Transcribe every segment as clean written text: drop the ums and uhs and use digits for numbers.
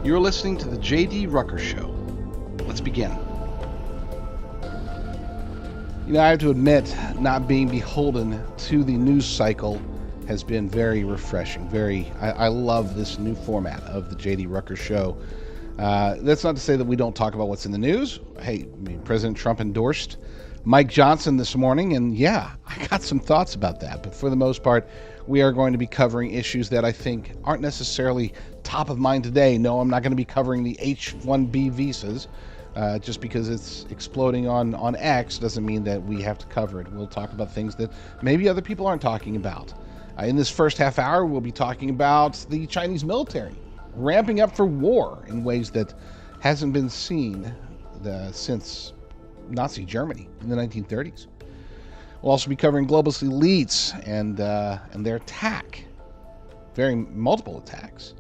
You're listening to the JD Rucker Show. Let's begin. I have to admit, not being beholden to the news cycle has been very refreshing. I love this new format of the JD Rucker Show. That's not to say that we don't talk about what's in the news. Hey, President Trump endorsed Mike Johnson this morning, and yeah, I got some thoughts about that. But for the most part, we are going to be covering issues that I think aren't necessarily top of mind today. No, I'm not going to be covering the H-1B visas. Just because it's exploding on X doesn't mean that we have to cover it. We'll talk about things that maybe other people aren't talking about. In this first half hour, we'll be talking about the Chinese military ramping up for war in ways that hasn't been seen since Nazi Germany in the 1930s. We'll also be covering globalist elites and their attack, multiple attacks,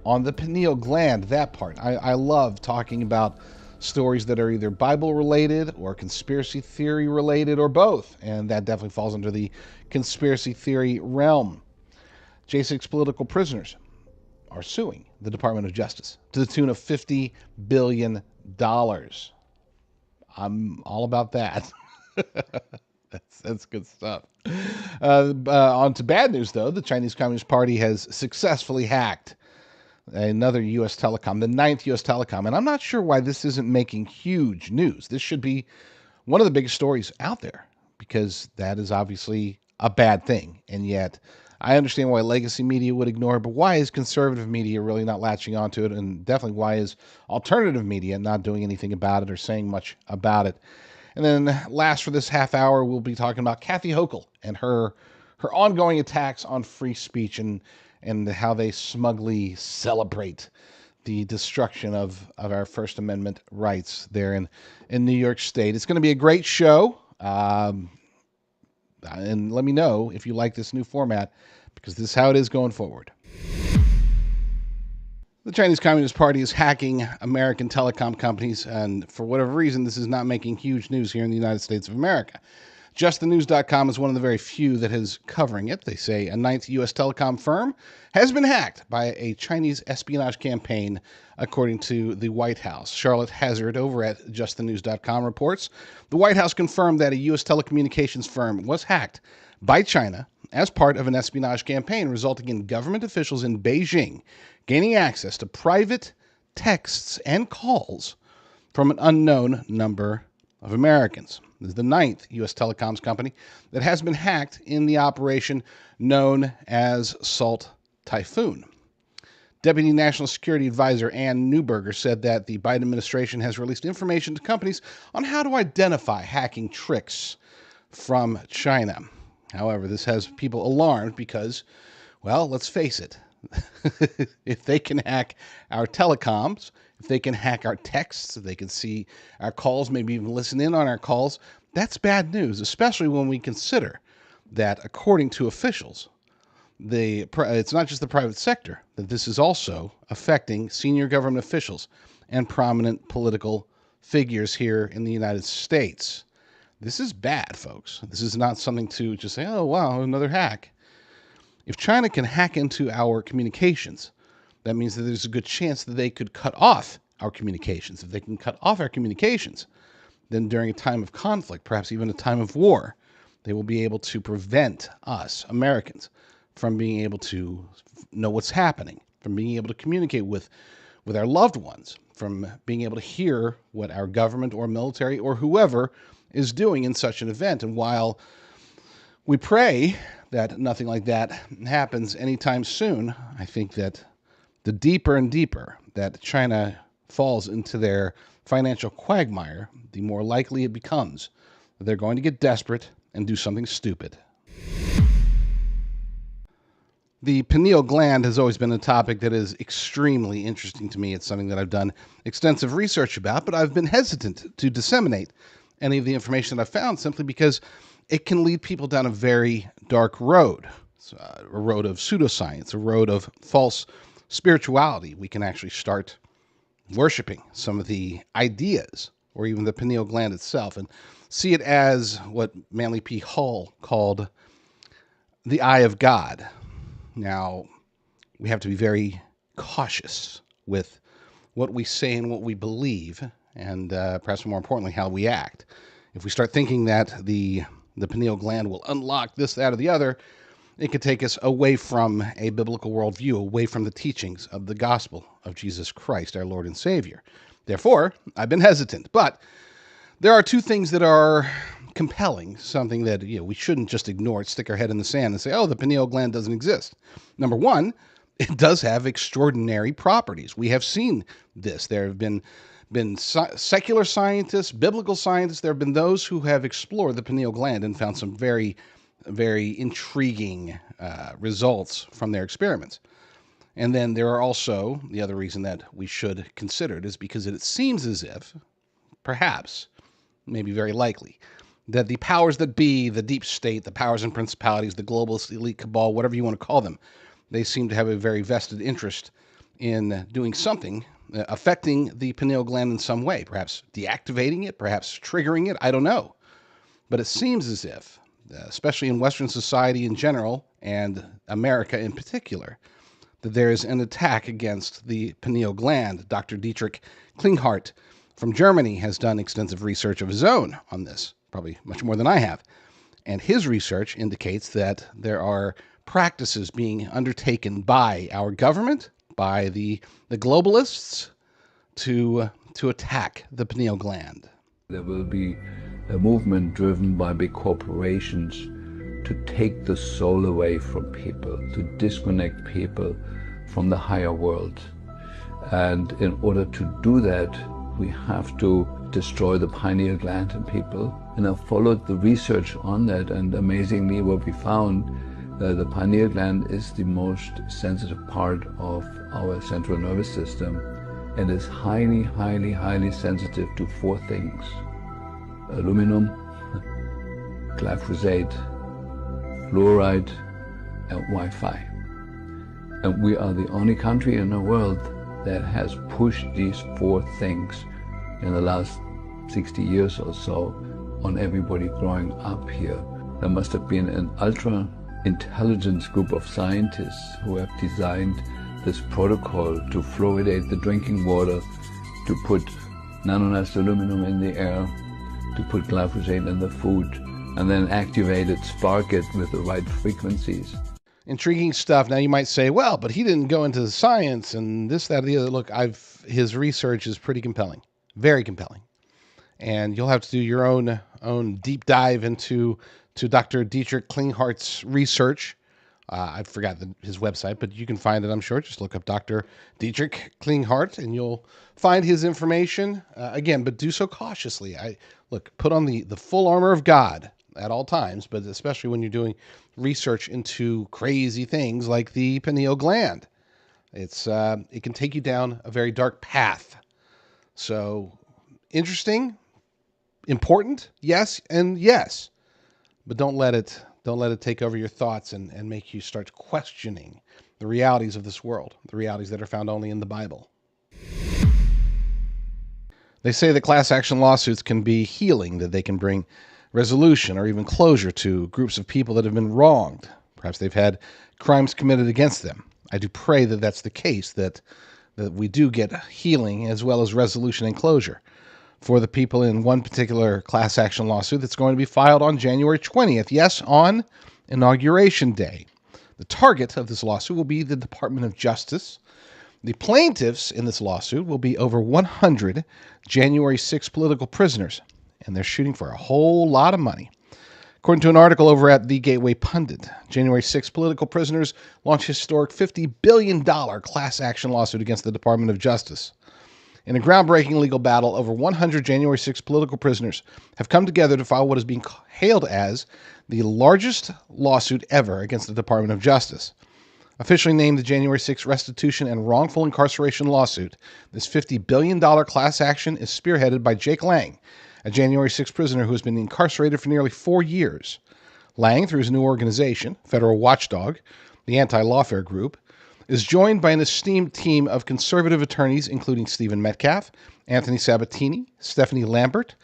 on the pineal gland, that part. I love talking about stories that are either Bible-related or conspiracy theory-related or both, and that definitely falls under the conspiracy theory realm. J6 political prisoners are suing the Department of Justice to the tune of $50 billion. I'm all about that. That's good stuff. On to bad news, though. The Chinese Communist Party has successfully hacked another U.S. telecom, the 9th U.S. telecom. And I'm not sure why this isn't making huge news. This should be one of the biggest stories out there, because that is obviously a bad thing. And yet, I understand why legacy media would ignore it, but why is conservative media really not latching onto it? And definitely why is alternative media not doing anything about it or saying much about it? And then last for this half hour, we'll be talking about Kathy Hochul and her ongoing attacks on free speech and how they smugly celebrate the destruction of our First Amendment rights there in New York State. It's going to be a great show. And let me know if you like this new format, because this is how it is going forward. The Chinese Communist Party is hacking American telecom companies, and for whatever reason, this is not making huge news here in the United States of America. JustTheNews.com is one of the very few that is covering it. They say a 9th U.S. telecom firm has been hacked by a Chinese espionage campaign, according to the White House. Charlotte Hazard over at JustTheNews.com reports the White House confirmed that a U.S. telecommunications firm was hacked by China as part of an espionage campaign, resulting in government officials in Beijing gaining access to private texts and calls from an unknown number of Americans. This is the 9th U.S. telecoms company that has been hacked in the operation known as Salt Typhoon. Deputy National Security Advisor Ann Neuberger said that the Biden administration has released information to companies on how to identify hacking tricks from China. However, this has people alarmed because, well, let's face it, if they can hack our telecoms, if they can hack our texts, if they can see our calls, maybe even listen in on our calls, that's bad news, especially when we consider that, according to officials, it's not just the private sector, that this is also affecting senior government officials and prominent political figures here in the United States. This is bad, folks. This is not something to just say, oh, wow, another hack. If China can hack into our communications, that means that there's a good chance that they could cut off our communications. If they can cut off our communications, then during a time of conflict, perhaps even a time of war, they will be able to prevent us, Americans, from being able to know what's happening, from being able to communicate with our loved ones, from being able to hear what our government or military or whoever is doing in such an event. And while we pray that nothing like that happens anytime soon, I think that the deeper and deeper that China falls into their financial quagmire, the more likely it becomes that they're going to get desperate and do something stupid. The pineal gland has always been a topic that is extremely interesting to me. It's something that I've done extensive research about, but I've been hesitant to disseminate any of the information that I've found simply because it can lead people down a very dark road. It's a road of pseudoscience, a road of false spirituality. We can actually start worshiping some of the ideas or even the pineal gland itself and see it as what Manly P. Hall called the eye of God. Now, we have to be very cautious with what we say and what we believe, and perhaps more importantly, how we act. If we start thinking that the pineal gland will unlock this, that, or the other, it could take us away from a biblical worldview, away from the teachings of the gospel of Jesus Christ, our Lord and Savior. Therefore, I've been hesitant. But there are two things that are compelling, something that we shouldn't just ignore, stick our head in the sand and say, oh, the pineal gland doesn't exist. Number one, it does have extraordinary properties. We have seen this. There have been secular scientists, biblical scientists. There have been those who have explored the pineal gland and found some very, very intriguing results from their experiments. And then there are also, the other reason that we should consider it is because it seems as if, perhaps, maybe very likely, that the powers that be, the deep state, the powers and principalities, the globalist elite cabal, whatever you want to call them, they seem to have a very vested interest in doing something, affecting the pineal gland in some way, perhaps deactivating it, perhaps triggering it, I don't know. But it seems as if, especially in Western society in general, and America in particular, that there is an attack against the pineal gland. Dr. Dietrich Klinghardt from Germany has done extensive research of his own on this, probably much more than I have. And his research indicates that there are practices being undertaken by our government, by the globalists, to attack the pineal gland. There will be a movement driven by big corporations to take the soul away from people, to disconnect people from the higher world. And in order to do that, we have to destroy the pineal gland in people. And I followed the research on that, and amazingly what we found, the pineal gland is the most sensitive part of our central nervous system and is highly, highly, highly sensitive to four things: aluminum, glyphosate, fluoride, and Wi-Fi. And we are the only country in the world that has pushed these four things in the last 60 years or so on everybody growing up here. There must have been an ultra intelligence group of scientists who have designed this protocol to fluoridate the drinking water, to put nanonized aluminum in the air, to put glyphosate in the food, and then activate it, spark it with the right frequencies. Intriguing stuff. Now you might say, well, but he didn't go into the science and this, that, or the other. Look, his research is pretty compelling, very compelling. And you'll have to do your own deep dive into Dr. Dietrich Klinghardt's research. I forgot his website, but you can find it, I'm sure. Just look up Dr. Dietrich Klinghardt, and you'll find his information. Again, but do so cautiously. Put on the full armor of God at all times, but especially when you're doing research into crazy things like the pineal gland. It can take you down a very dark path. So interesting, important, yes, and yes, but don't let it take over your thoughts and make you start questioning the realities of this world, the realities that are found only in the Bible. They say that class action lawsuits can be healing, that they can bring resolution or even closure to groups of people that have been wronged. Perhaps they've had crimes committed against them. I do pray that that's the case, that we do get healing as well as resolution and closure for the people in one particular class action lawsuit that's going to be filed on January 20th. Yes, on Inauguration Day. The target of this lawsuit will be the Department of Justice. The plaintiffs in this lawsuit will be over 100 January 6 political prisoners, and they're shooting for a whole lot of money. According to an article over at the Gateway Pundit, January 6 political prisoners launched a historic $50 billion class action lawsuit against the Department of Justice. In a groundbreaking legal battle, over 100 January 6 political prisoners have come together to file what is being hailed as the largest lawsuit ever against the Department of Justice. Officially named the January 6th restitution and wrongful incarceration lawsuit, this $50 billion class action is spearheaded by Jake Lang, a January 6th prisoner who has been incarcerated for nearly 4 years. Lang, through his new organization, Federal Watchdog, the anti-lawfare group, is joined by an esteemed team of conservative attorneys, including Stephen Metcalf, Anthony Sabatini, Stephanie Lambert,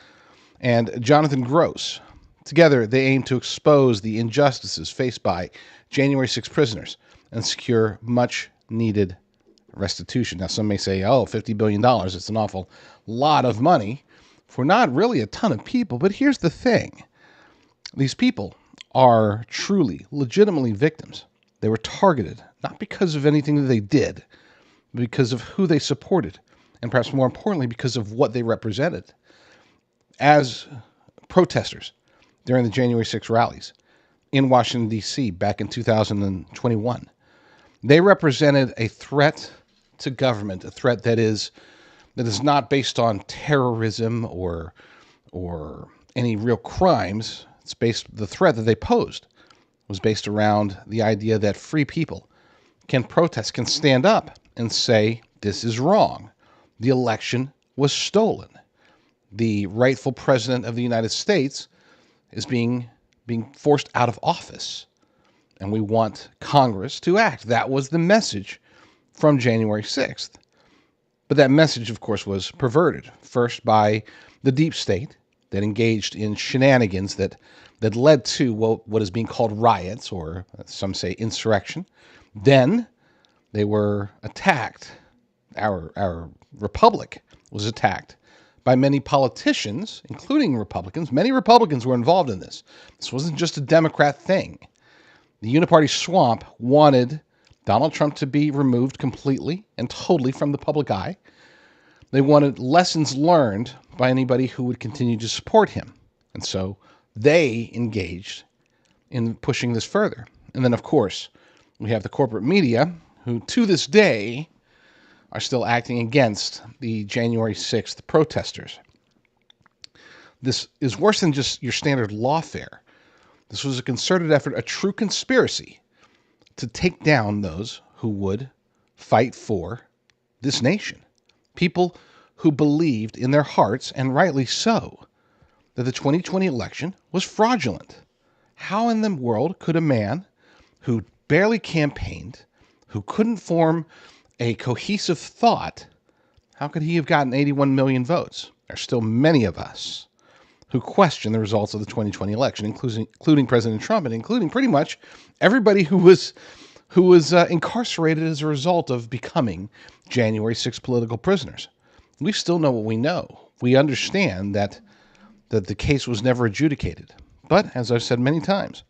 and Jonathan Gross. Together, they aim to expose the injustices faced by January 6 prisoners and secure much-needed restitution. Now, some may say, oh, $50 billion, it's an awful lot of money for not really a ton of people. But here's the thing. These people are truly, legitimately victims. They were targeted, not because of anything that they did, but because of who they supported, and perhaps more importantly, because of what they represented. As protesters during the January 6 rallies in Washington, D.C. back in 2021, they represented a threat to government, a threat that is not based on terrorism or any real crimes. The threat that they posed was based around the idea that free people can protest, can stand up and say, this is wrong. The election was stolen. The rightful president of the United States is being forced out of office. And we want Congress to act. That was the message from January 6th. But that message, of course, was perverted. First by the deep state that engaged in shenanigans that led to what is being called riots, or some say insurrection. Then they were attacked. Our republic was attacked by many politicians, including Republicans. Many Republicans were involved in this. This wasn't just a Democrat thing. The UniParty swamp wanted Donald Trump to be removed completely and totally from the public eye. They wanted lessons learned by anybody who would continue to support him. And so they engaged in pushing this further. And then, of course, we have the corporate media who, to this day, are still acting against the January 6th protesters. This is worse than just your standard lawfare. This was a concerted effort, a true conspiracy to take down those who would fight for this nation. People who believed in their hearts, and rightly so, that the 2020 election was fraudulent. How in the world could a man who barely campaigned, who couldn't form a cohesive thought, how could he have gotten 81 million votes? There's still many of us who question the results of the 2020 election, including President Trump, and including pretty much everybody who was incarcerated as a result of becoming January 6 political prisoners. We still know what we know. We understand that the case was never adjudicated. But, as I've said many times,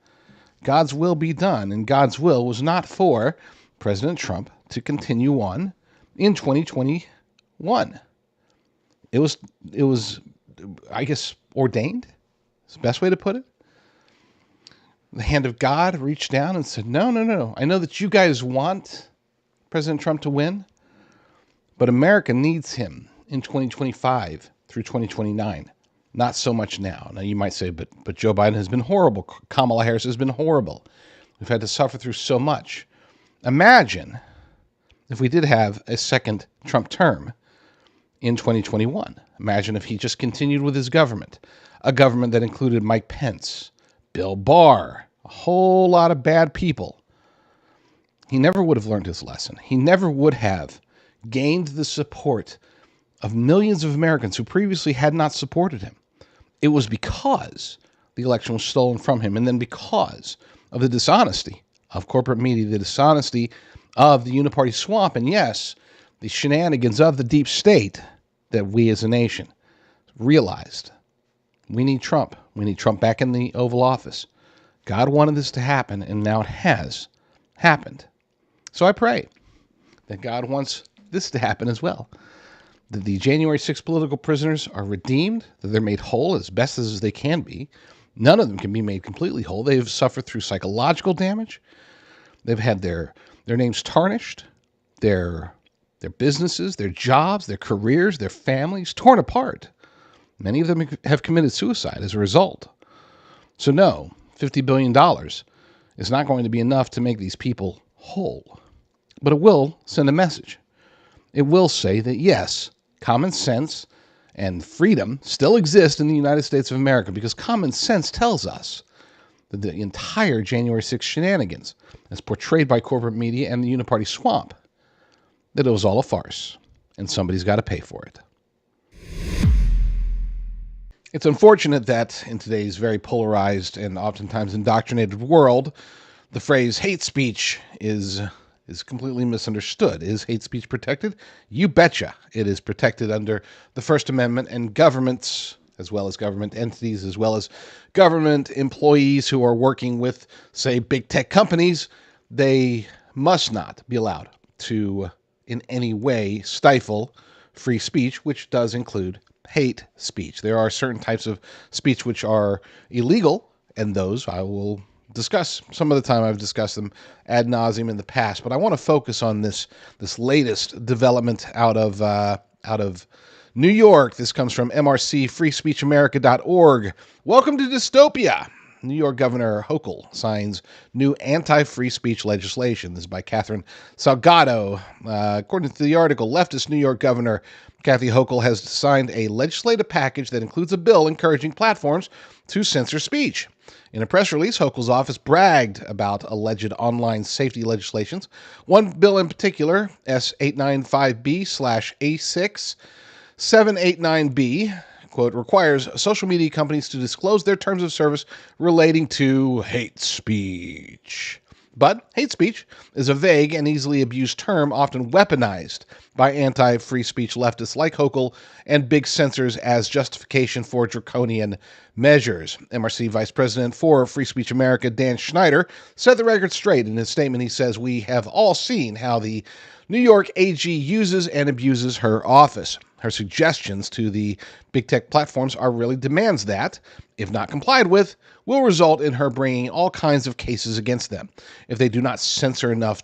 God's will be done, and God's will was not for President Trump to continue on in 2021. It was, I guess, ordained. It's the best way to put it. The hand of God reached down and said, no. I know that you guys want President Trump to win, but America needs him in 2025 through 2029. Not so much now. Now, you might say, but Joe Biden has been horrible. Kamala Harris has been horrible. We've had to suffer through so much. Imagine if we did have a second Trump term in 2021. Imagine if he just continued with his government, a government that included Mike Pence, Bill Barr, a whole lot of bad people. He never would have learned his lesson. He never would have gained the support of millions of Americans who previously had not supported him. It was because the election was stolen from him, and then because of the dishonesty of corporate media, the dishonesty of the UniParty swamp, and yes, the shenanigans of the deep state, that we as a nation realized we need Trump. We need Trump back in the Oval Office. God wanted this to happen, and now it has happened. So I pray that God wants this to happen as well. That the January 6 political prisoners are redeemed, that they're made whole as best as they can be. None of them can be made completely whole. They've suffered through psychological damage. They've had their names tarnished, their businesses, their jobs, their careers, their families torn apart. Many of them have committed suicide as a result. So no, $50 billion is not going to be enough to make these people whole. But it will send a message. It will say that, yes, common sense and freedom still exist in the United States of America, because common sense tells us that the entire January 6th shenanigans, as portrayed by corporate media and the UniParty swamp, that it was all a farce, and somebody's got to pay for it. It's unfortunate that in today's very polarized and oftentimes indoctrinated world, the phrase hate speech is completely misunderstood. Is hate speech protected? You betcha. It is protected under the First Amendment, and governments, as well as government entities, as well as government employees who are working with, say, big tech companies, they must not be allowed to in any way stifle free speech, which does include hate speech. There are certain types of speech which are illegal, and those I will discuss some of the time. I've discussed them ad nauseum in the past, but I want to focus on this latest development out of New York. This comes from mrcfreespeechamerica.org. Welcome to dystopia. New York Governor Hochul signs new anti-free speech legislation. This is by Catherine Salgado. According to the article, leftist New York Governor Kathy Hochul has signed a legislative package that includes a bill encouraging platforms to censor speech. In a press release, Hochul's office bragged about alleged online safety legislations. One bill in particular, S895B/A6 789B, quote, requires social media companies to disclose their terms of service relating to hate speech. But hate speech is a vague and easily abused term, often weaponized by anti-free speech leftists like Hochul and big censors as justification for draconian measures. MRC Vice President for Free Speech America, Dan Schneider, set the record straight. In his statement, he says, "We have all seen how the New York AG uses and abuses her office. Her suggestions to the big tech platforms are really demands that, if not complied with, will result in her bringing all kinds of cases against them. If they do not censor enough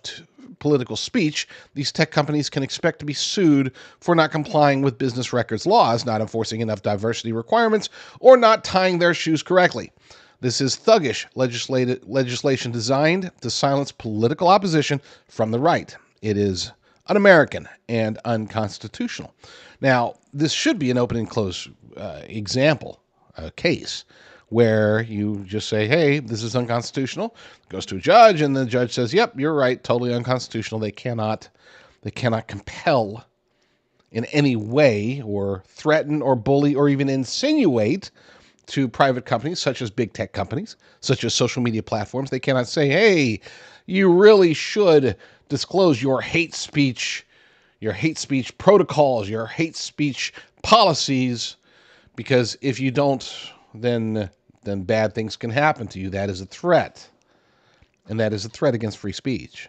political speech, these tech companies can expect to be sued for not complying with business records laws, not enforcing enough diversity requirements, or not tying their shoes correctly. This is thuggish legislation designed to silence political opposition from the right. It is un-American and unconstitutional." Now, this should be an open and close example, case, where you just say, hey, this is unconstitutional, goes to a judge, and the judge says, yep, you're right, totally unconstitutional. They cannot compel in any way or threaten or bully or even insinuate to private companies, such as big tech companies, such as social media platforms. They cannot say, hey, you really should disclose your hate speech protocols, your hate speech policies, because if you don't, then bad things can happen to you. That is a threat. And that is a threat against free speech.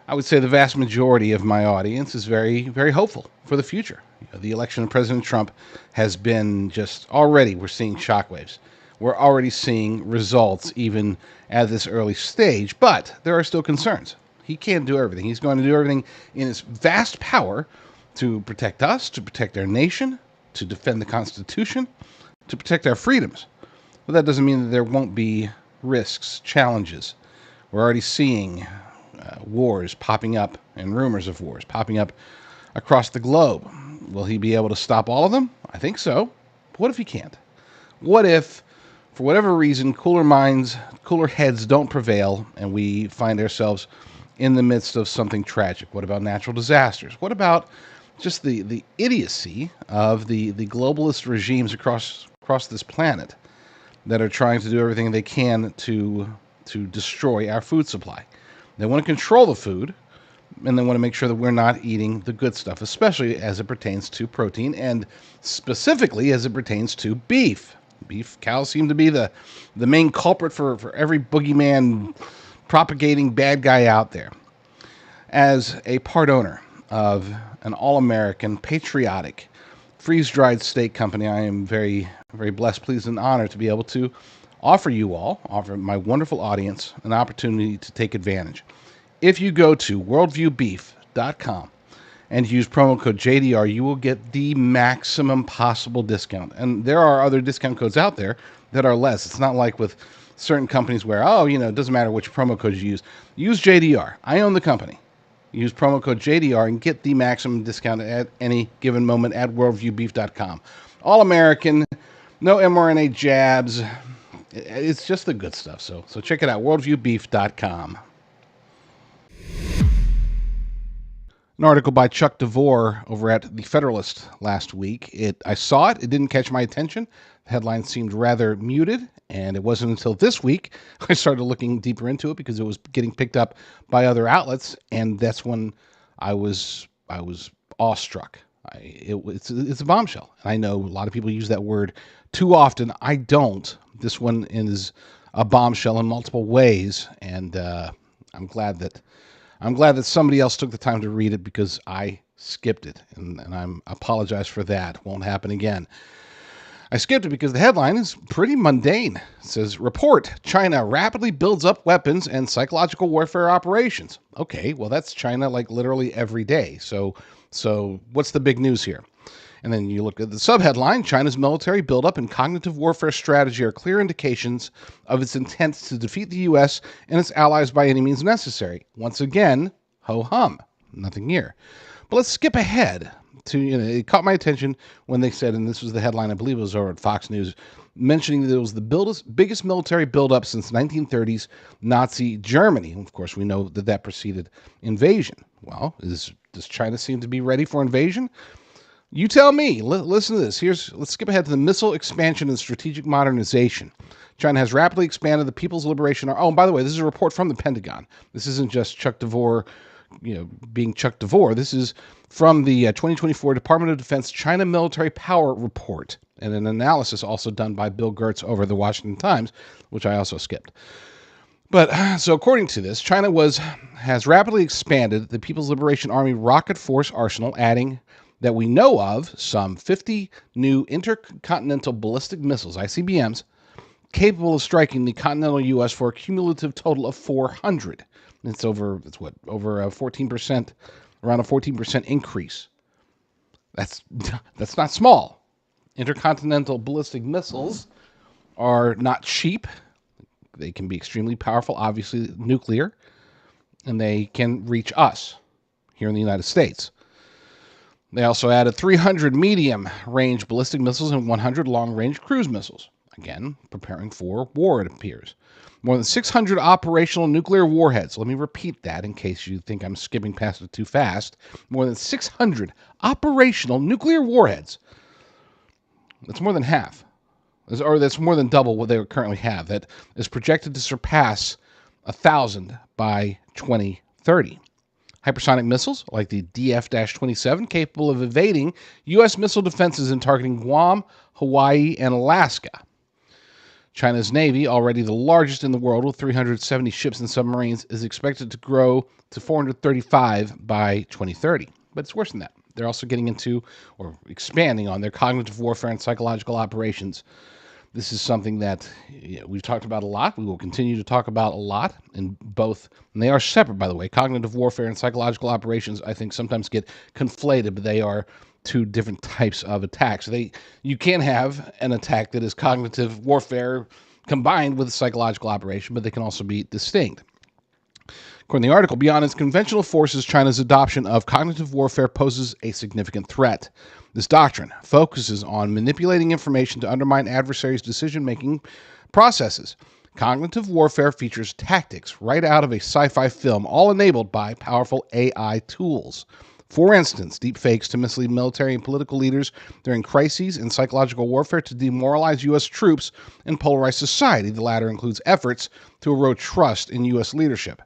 I would say the vast majority of my audience is very, very hopeful for the future. The election of President Trump has been just already, we're seeing shockwaves. We're already seeing results even at this early stage, but there are still concerns. He can't do everything. He's going to do everything in his vast power to protect us, to protect our nation, to defend the Constitution, to protect our freedoms. But that doesn't mean that there won't be risks, challenges. We're already seeing wars popping up and rumors of wars popping up across the globe. Will he be able to stop all of them? I think so. But what if he can't? What if, for whatever reason, cooler minds, cooler heads don't prevail and we find ourselves in the midst of something tragic? What about natural disasters? What about just the idiocy of the globalist regimes across this planet that are trying to do everything they can to destroy our food supply? They want to control the food, and they want to make sure that we're not eating the good stuff, especially as it pertains to protein, and specifically as it pertains to beef. Cows seem to be the main culprit for every boogeyman propagating bad guy out there. As a part owner of an all-American, patriotic, freeze-dried steak company, I am very, very blessed, pleased, and honored to be able to offer my wonderful audience an opportunity to take advantage. If you go to worldviewbeef.com and use promo code JDR, you will get the maximum possible discount. And there are other discount codes out there that are less. It's not like with certain companies where, it doesn't matter which promo code you use JDR. I own the company. Use promo code JDR and get the maximum discount at any given moment at worldviewbeef.com. All American, no mRNA jabs. It's just the good stuff. So check it out, worldviewbeef.com. An article by Chuck DeVore over at The Federalist last week. I saw it. It didn't catch my attention. The headline seemed rather muted, and it wasn't until this week I started looking deeper into it because it was getting picked up by other outlets, and that's when I was awestruck. It's a bombshell. And I know a lot of people use that word too often. I don't. This one is a bombshell in multiple ways, and I'm glad that somebody else took the time to read it because I skipped it, and I apologize for that. Won't happen again. I skipped it because the headline is pretty mundane. It says, Report, China rapidly builds up weapons and psychological warfare operations. Okay, well, that's China like literally every day. So what's the big news here? And then you look at the subheadline, China's military buildup and cognitive warfare strategy are clear indications of its intent to defeat the U.S. and its allies by any means necessary. Once again, ho-hum, nothing here. But let's skip ahead to, it caught my attention when they said, and this was the headline, I believe it was over at Fox News, mentioning that it was the biggest military buildup since 1930s Nazi Germany. And of course, we know that preceded invasion. Well, does China seem to be ready for invasion? You tell me. Listen to this. Let's skip ahead to the missile expansion and strategic modernization. China has rapidly expanded the People's Liberation Army. Oh, and by the way, this is a report from the Pentagon. This isn't just Chuck DeVore, being Chuck DeVore. This is from the 2024 Department of Defense China Military Power Report, and an analysis also done by Bill Gertz over the Washington Times, which I also skipped. But so according to this, China has rapidly expanded the People's Liberation Army rocket force arsenal, adding that we know of some 50 new intercontinental ballistic missiles, ICBMs, capable of striking the continental U.S. for a cumulative total of 400. It's over a 14%, around a 14% increase. That's not small. Intercontinental ballistic missiles are not cheap. They can be extremely powerful, obviously nuclear, and they can reach us here in the United States. They also added 300 medium-range ballistic missiles and 100 long-range cruise missiles. Again, preparing for war, it appears. More than 600 operational nuclear warheads. Let me repeat that in case you think I'm skipping past it too fast. More than 600 operational nuclear warheads. That's more than half. Or that's more than double what they currently have. That is projected to surpass 1,000 by 2030. Hypersonic missiles, like the DF-27, capable of evading U.S. missile defenses and targeting Guam, Hawaii, and Alaska. China's Navy, already the largest in the world with 370 ships and submarines, is expected to grow to 435 by 2030. But it's worse than that. They're also getting into or expanding on their cognitive warfare and psychological operations. This is something that we've talked about a lot. We will continue to talk about a lot in both, and they are separate, by the way. Cognitive warfare and psychological operations, I think, sometimes get conflated, but they are two different types of attacks. You can have an attack that is cognitive warfare combined with a psychological operation, but they can also be distinct. According to the article, beyond its conventional forces, China's adoption of cognitive warfare poses a significant threat. This doctrine focuses on manipulating information to undermine adversaries' decision-making processes. Cognitive warfare features tactics right out of a sci-fi film, all enabled by powerful AI tools. For instance, deepfakes to mislead military and political leaders during crises, and psychological warfare to demoralize U.S. troops and polarize society. The latter includes efforts to erode trust in U.S. leadership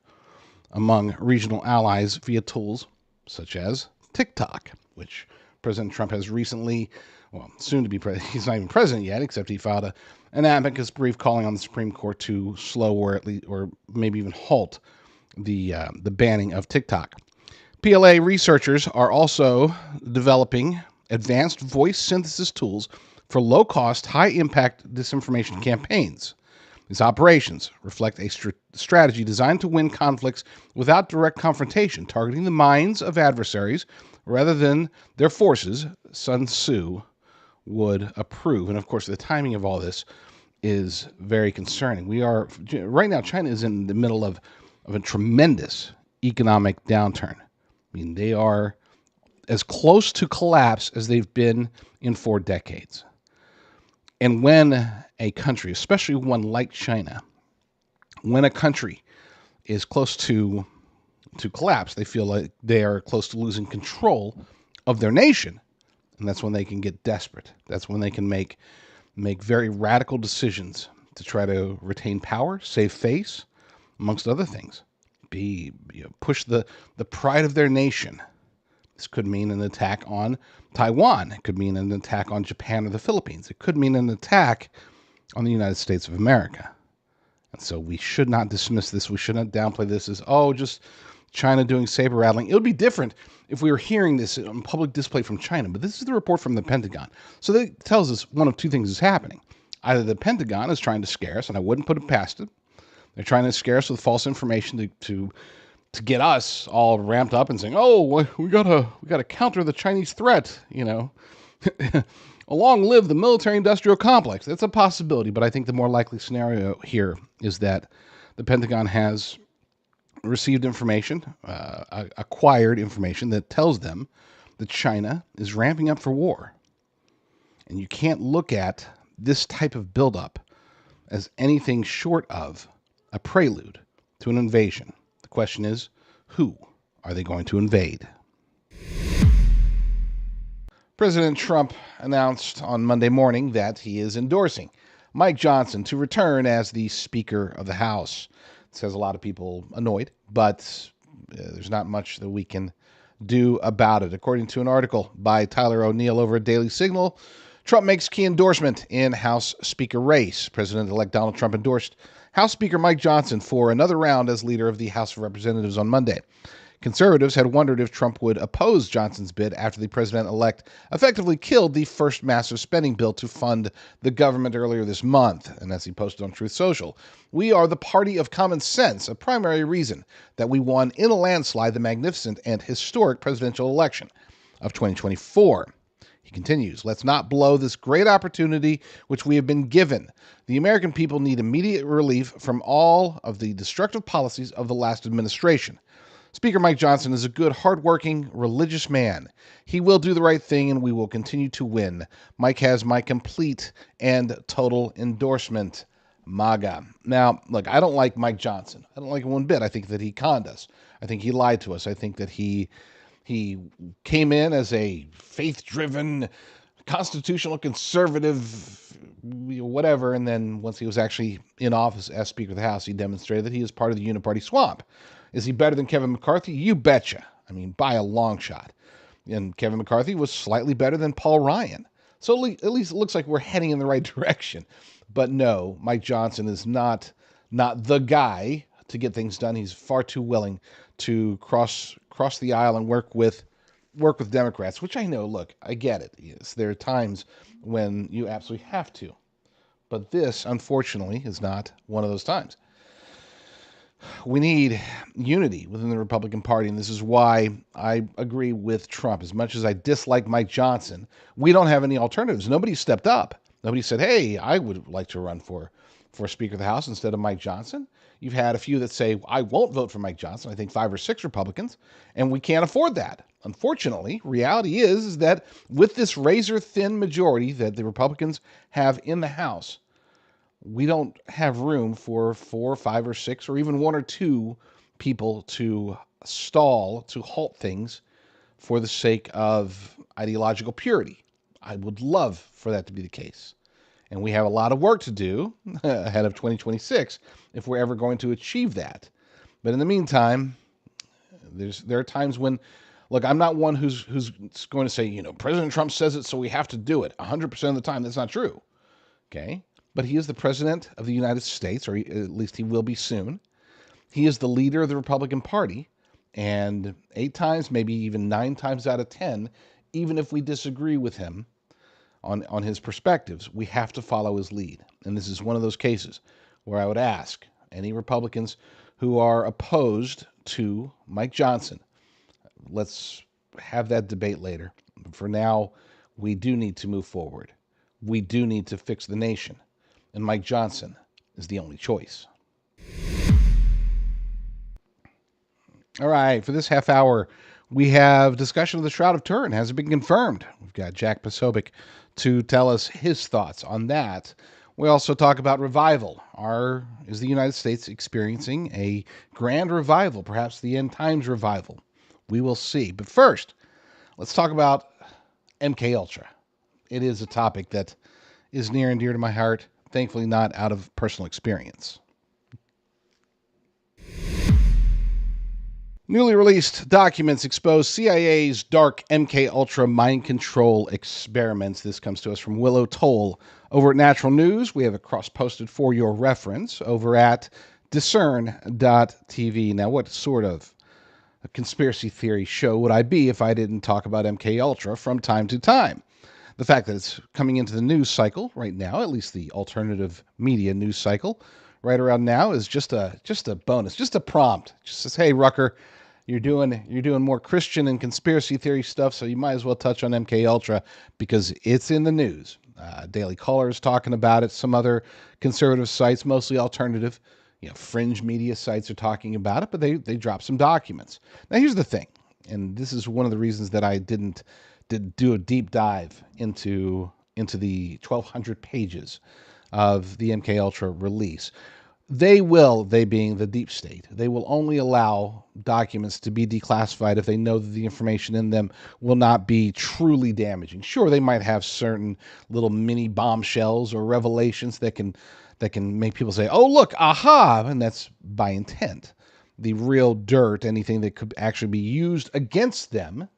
among regional allies via tools such as TikTok, which President Trump has recently, soon to be president. He's not even president yet, except he filed an amicus brief calling on the Supreme Court to slow or maybe even halt the banning of TikTok. PLA researchers are also developing advanced voice synthesis tools for low-cost, high-impact disinformation campaigns. These operations reflect a strategy designed to win conflicts without direct confrontation, targeting the minds of adversaries rather than their forces, Sun Tzu would approve. And of course, the timing of all this is very concerning. Right now, China is in the middle of a tremendous economic downturn. I mean, they are as close to collapse as they've been in 4 decades. And when a country, especially one like China, when a country is close to collapse, they feel like they are close to losing control of their nation. And that's when they can get desperate. That's when they can make very radical decisions to try to retain power, save face, amongst other things. Push the pride of their nation. This could mean an attack on Taiwan. It could mean an attack on Japan or the Philippines. It could mean an attack on the United States of America. And so we should not dismiss this. We should not downplay this as, just China doing saber rattling. It would be different if we were hearing this on public display from China, but this is the report from the Pentagon. So that tells us one of two things is happening. Either the Pentagon is trying to scare us, and I wouldn't put it past it. They're trying to scare us with false information to get us all ramped up and saying, we gotta counter the Chinese threat, Long live the military-industrial complex. That's a possibility, but I think the more likely scenario here is that the Pentagon has received information, acquired information that tells them that China is ramping up for war. And you can't look at this type of buildup as anything short of a prelude to an invasion. The question is, who are they going to invade? President Trump announced on Monday morning that he is endorsing Mike Johnson to return as the Speaker of the House. This has a lot of people annoyed, but there's not much that we can do about it. According to an article by Tyler O'Neill over at Daily Signal, Trump makes key endorsement in House Speaker race. President-elect Donald Trump endorsed House Speaker Mike Johnson for another round as leader of the House of Representatives on Monday. Conservatives had wondered if Trump would oppose Johnson's bid after the president-elect effectively killed the first massive spending bill to fund the government earlier this month. And as he posted on Truth Social, "We are the party of common sense, a primary reason that we won in a landslide the magnificent and historic presidential election of 2024. He continues, "Let's not blow this great opportunity which we have been given. The American people need immediate relief from all of the destructive policies of the last administration. Speaker Mike Johnson is a good, hardworking, religious man. He will do the right thing, and we will continue to win. Mike has my complete and total endorsement. MAGA." Now, look, I don't like Mike Johnson. I don't like him one bit. I think that he conned us. I think he lied to us. I think that he came in as a faith-driven, constitutional conservative, whatever, and then once he was actually in office as Speaker of the House, he demonstrated that he is part of the UniParty swamp. Is he better than Kevin McCarthy? You betcha. I mean, by a long shot. And Kevin McCarthy was slightly better than Paul Ryan. So at least it looks like we're heading in the right direction. But no, Mike Johnson is not the guy to get things done. He's far too willing to cross the aisle and work with Democrats, which I know, look, I get it. Yes, there are times when you absolutely have to. But this, unfortunately, is not one of those times. We need unity within the Republican Party, and this is why I agree with Trump. As much as I dislike Mike Johnson, we don't have any alternatives. Nobody stepped up. Nobody said, hey, I would like to run for Speaker of the House instead of Mike Johnson. You've had a few that say, I won't vote for Mike Johnson. I think 5 or 6 Republicans, and we can't afford that. Unfortunately, reality is that with this razor-thin majority that the Republicans have in the House, we don't have room for 4, 5, or 6, or even 1 or 2 people to stall, to halt things for the sake of ideological purity. I would love for that to be the case. And we have a lot of work to do ahead of 2026 if we're ever going to achieve that. But in the meantime, there are times when, look, I'm not one who's going to say, President Trump says it, so we have to do it 100% of the time. That's not true. Okay? But he is the president of the United States, or at least he will be soon. He is the leader of the Republican Party. And 8 times, maybe even 9 times out of 10, even if we disagree with him on his perspectives, we have to follow his lead. And this is one of those cases where I would ask any Republicans who are opposed to Mike Johnson, let's have that debate later. For now, we do need to move forward. We do need to fix the nation. and Mike Johnson is the only choice. All right, for this half hour, we have discussion of the Shroud of Turin. Has it been confirmed? We've got Jack Posobiec to tell us his thoughts on that. We also talk about revival. Is the United States experiencing a grand revival, perhaps the end times revival? We will see. But first, let's talk about MKUltra. It is a topic that is near and dear to my heart, thankfully not out of personal experience. Newly released documents expose CIA's dark MKUltra mind control experiments. This comes to us from Willow Toll over at Natural News. We have it cross-posted for your reference over at discern.tv. Now, what sort of a conspiracy theory show would I be if I didn't talk about MKUltra from time to time? The fact that it's coming into the news cycle right now, at least the alternative media news cycle, right around now is just a bonus, just a prompt. Just says, hey, Rucker, you're doing more Christian and conspiracy theory stuff, so you might as well touch on MKUltra because it's in the news. Daily Caller is talking about it. Some other conservative sites, mostly alternative, fringe media sites are talking about it, but they drop some documents. Now, here's the thing, and this is one of the reasons that I did do a deep dive into the 1,200 pages of the MKUltra release. They being the deep state, they will only allow documents to be declassified if they know that the information in them will not be truly damaging. Sure, they might have certain little mini bombshells or revelations that can make people say, oh, look, aha, and that's by intent. The real dirt, anything that could actually be used against them,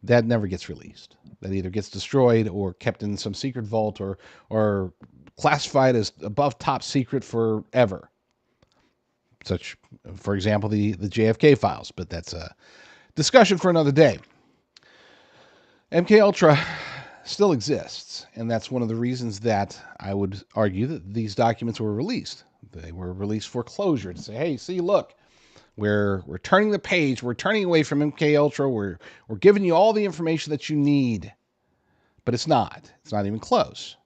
that never gets released. That either gets destroyed or kept in some secret vault or classified as above top secret forever. Such, for example, the JFK files, but that's a discussion for another day. MKUltra still exists, and that's one of the reasons that I would argue that these documents were released. They were released for closure, to say, hey, see, look, we're turning the page, we're turning away from MKUltra, we're giving you all the information that you need. But it's not even close.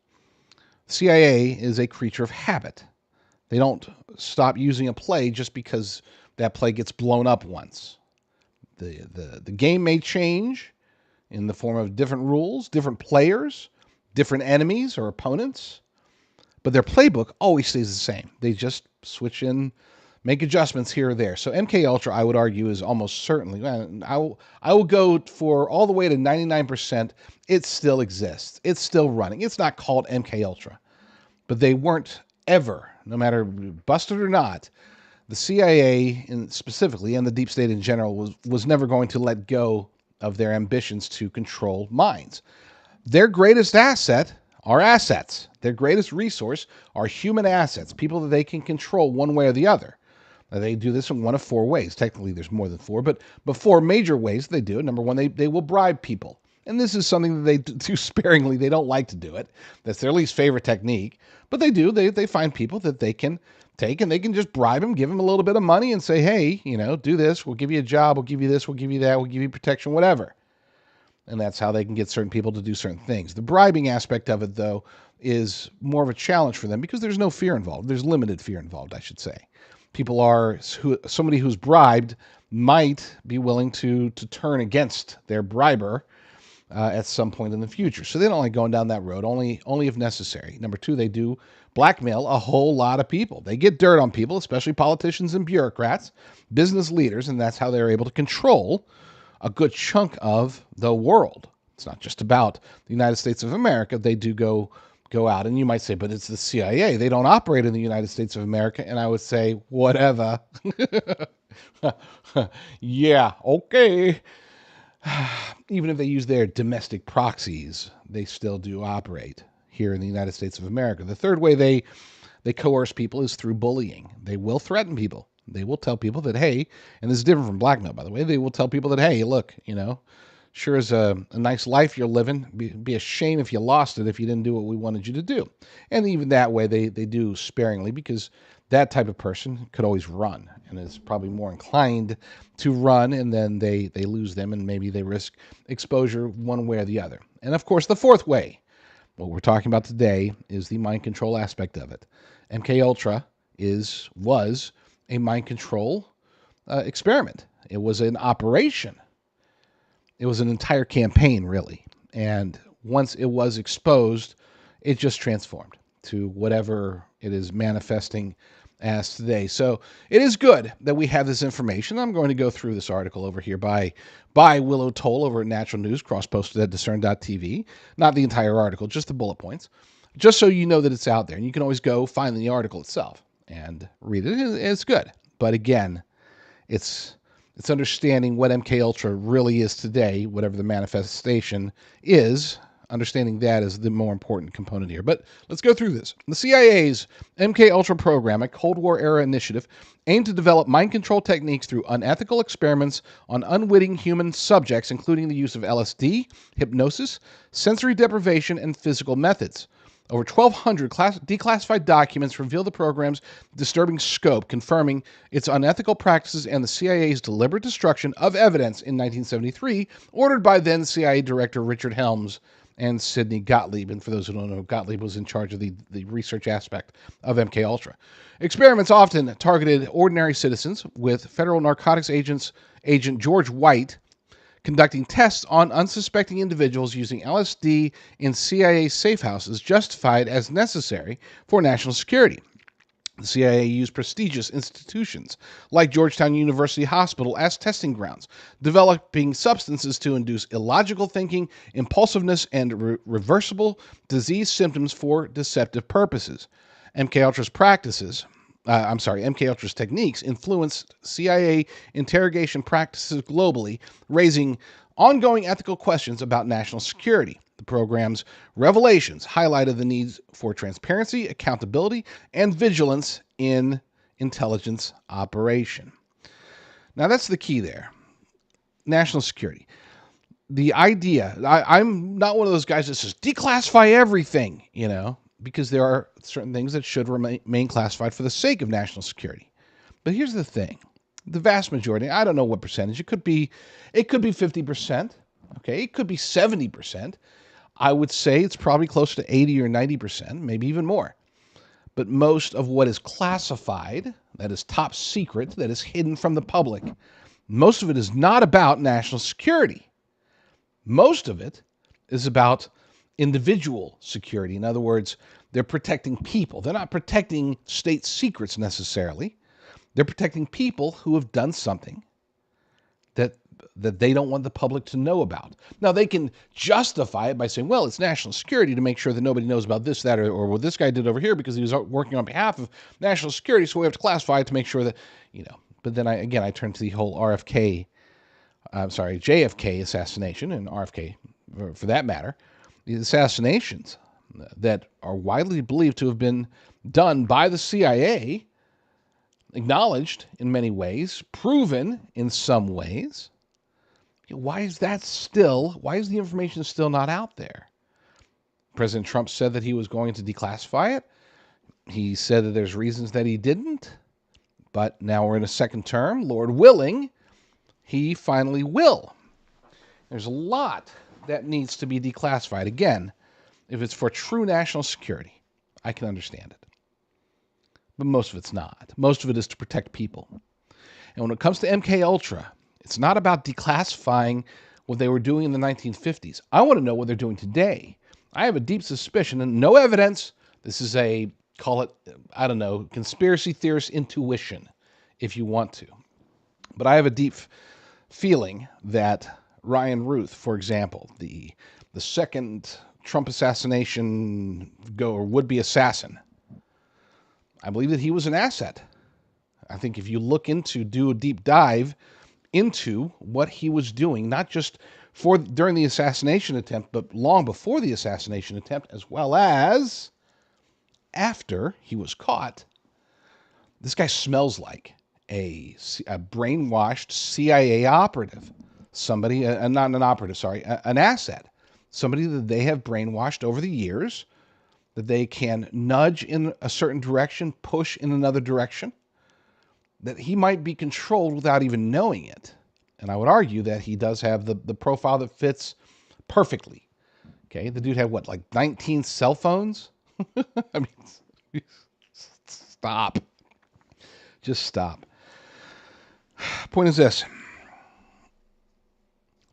CIA is a creature of habit. They don't stop using a play just because that play gets blown up once. The game may change in the form of different rules, different players, different enemies or opponents, but their playbook always stays the same. They just switch in, make adjustments here or there. So MKUltra, I would argue, is almost certainly, I will go for all the way to 99%, it still exists. It's still running. It's not called MKUltra, but they weren't ever, no matter busted or not, the CIA specifically and the deep state in general was never going to let go of their ambitions to control minds. Their greatest asset are assets. Their greatest resource are human assets, people that they can control one way or the other. Now, they do this in one of four ways. Technically, there's more than four, but four major ways they do it. Number one, they will bribe people. And this is something that they do sparingly. They don't like to do it. That's their least favorite technique. But they do. They find people that they can take and they can just bribe them, give them a little bit of money and say, hey, do this. We'll give you a job. We'll give you this. We'll give you that. We'll give you protection, whatever. And that's how they can get certain people to do certain things. The bribing aspect of it, though, is more of a challenge for them because there's no fear involved. There's limited fear involved, I should say. Somebody who's bribed might be willing to turn against their briber at some point in the future. So they don't like going down that road, only if necessary. Number two, they do blackmail a whole lot of people. They get dirt on people, especially politicians and bureaucrats, business leaders, and that's how they're able to control a good chunk of the world. It's not just about the United States of America. They do go out, and you might say, but it's the CIA. They don't operate in the United States of America. And I would say, whatever. Yeah, okay. Even if they use their domestic proxies, they still do operate here in the United States of America. The third way they coerce people is through bullying. They will threaten people. They will tell people that, hey, and this is different from blackmail, by the way, they will tell people that, hey, look, sure is a nice life you're living. Be a shame if you lost it if you didn't do what we wanted you to do. And even that way, they do sparingly because that type of person could always run and is probably more inclined to run, and then they lose them and maybe they risk exposure one way or the other. And of course, the fourth way What we're talking about today is the mind control aspect of it. MKUltra was a mind control experiment. It was an operation. It was an entire campaign, really. And once it was exposed, it just transformed to whatever it is manifesting as today. So it is good that we have this information. I'm going to go through this article over here by Willow Toll over at Natural News, cross-posted at discern.tv. Not the entire article, just the bullet points, just so you know that it's out there. And you can always go find the article itself and read it. It's good. But again, it's understanding what MKUltra really is today, whatever the manifestation is. Understanding that is the more important component here. But let's go through this. The CIA's MKUltra program, a Cold War-era initiative, aimed to develop mind control techniques through unethical experiments on unwitting human subjects, including the use of LSD, hypnosis, sensory deprivation, and physical methods. Over 1,200 declassified documents reveal the program's disturbing scope, confirming its unethical practices and the CIA's deliberate destruction of evidence in 1973, ordered by then CIA Director Richard Helms and Sidney Gottlieb. And for those who don't know, Gottlieb was in charge of the research aspect of MKUltra. Experiments often targeted ordinary citizens, with federal narcotics agent George White conducting tests on unsuspecting individuals using LSD in CIA safe houses justified as necessary for national security. The CIA used prestigious institutions like Georgetown University Hospital as testing grounds, developing substances to induce illogical thinking, impulsiveness, and reversible disease symptoms for deceptive purposes. MKUltra's techniques influenced CIA interrogation practices globally, raising ongoing ethical questions about national security. The program's revelations highlighted the needs for transparency, accountability, and vigilance in intelligence operation. Now, that's the key there. National security. The idea, I'm not one of those guys that says declassify everything, because there are certain things that should remain classified for the sake of national security. But here's the thing. The vast majority, I don't know what percentage, it could be 50%, okay? It could be 70%. I would say it's probably close to 80 or 90%, maybe even more. But most of what is classified, that is top secret, that is hidden from the public, most of it is not about national security. Most of it is about individual security. In other words, they're protecting people. They're not protecting state secrets necessarily. They're protecting people who have done something that they don't want the public to know about. Now, they can justify it by saying, well, it's national security to make sure that nobody knows about this, that, or what this guy did over here because he was working on behalf of national security, so we have to classify it to make sure that, But then I turn to the whole JFK assassination, and RFK, for that matter, the assassinations that are widely believed to have been done by the CIA, acknowledged in many ways, proven in some ways. Why is the information still not out there? President Trump said that he was going to declassify it. He said that there's reasons that he didn't. But now we're in a second term. Lord willing, he finally will. There's a lot that needs to be declassified. Again, if it's for true national security, I can understand it. But most of it's not. Most of it is to protect people. And when it comes to MKUltra, it's not about declassifying what they were doing in the 1950s. I want to know what they're doing today. I have a deep suspicion, and no evidence. This is call it, conspiracy theorist intuition, if you want to. But I have a deep feeling that Ryan Ruth, for example, the second Trump assassination would-be assassin, I believe that he was an asset. I think if you do a deep dive into what he was doing, not just during the assassination attempt, but long before the assassination attempt, as well as after he was caught, this guy smells like a brainwashed CIA operative. Somebody, not an operative, sorry, an asset. Somebody that they have brainwashed over the years, that they can nudge in a certain direction, push in another direction, that he might be controlled without even knowing it. And I would argue that he does have the profile that fits perfectly. Okay, the dude had what, like 19 cell phones? I mean, stop. Just stop. Point is this.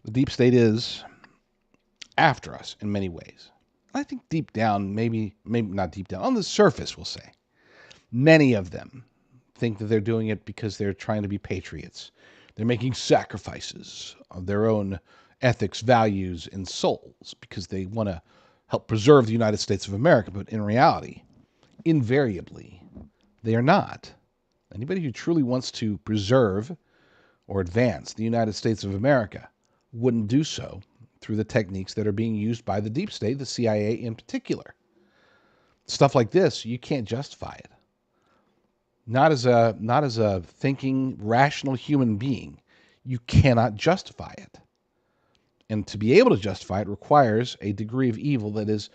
The deep state is after us in many ways. I think deep down, maybe not deep down, on the surface, we'll say, many of them think that they're doing it because they're trying to be patriots. They're making sacrifices of their own ethics, values, and souls because they want to help preserve the United States of America. But in reality, invariably, they are not. Anybody who truly wants to preserve or advance the United States of America wouldn't do so through the techniques that are being used by the deep state, the CIA in particular. Stuff like this, you can't justify it. Not as a thinking, rational human being, you cannot justify it. And to be able to justify it requires a degree of evil that is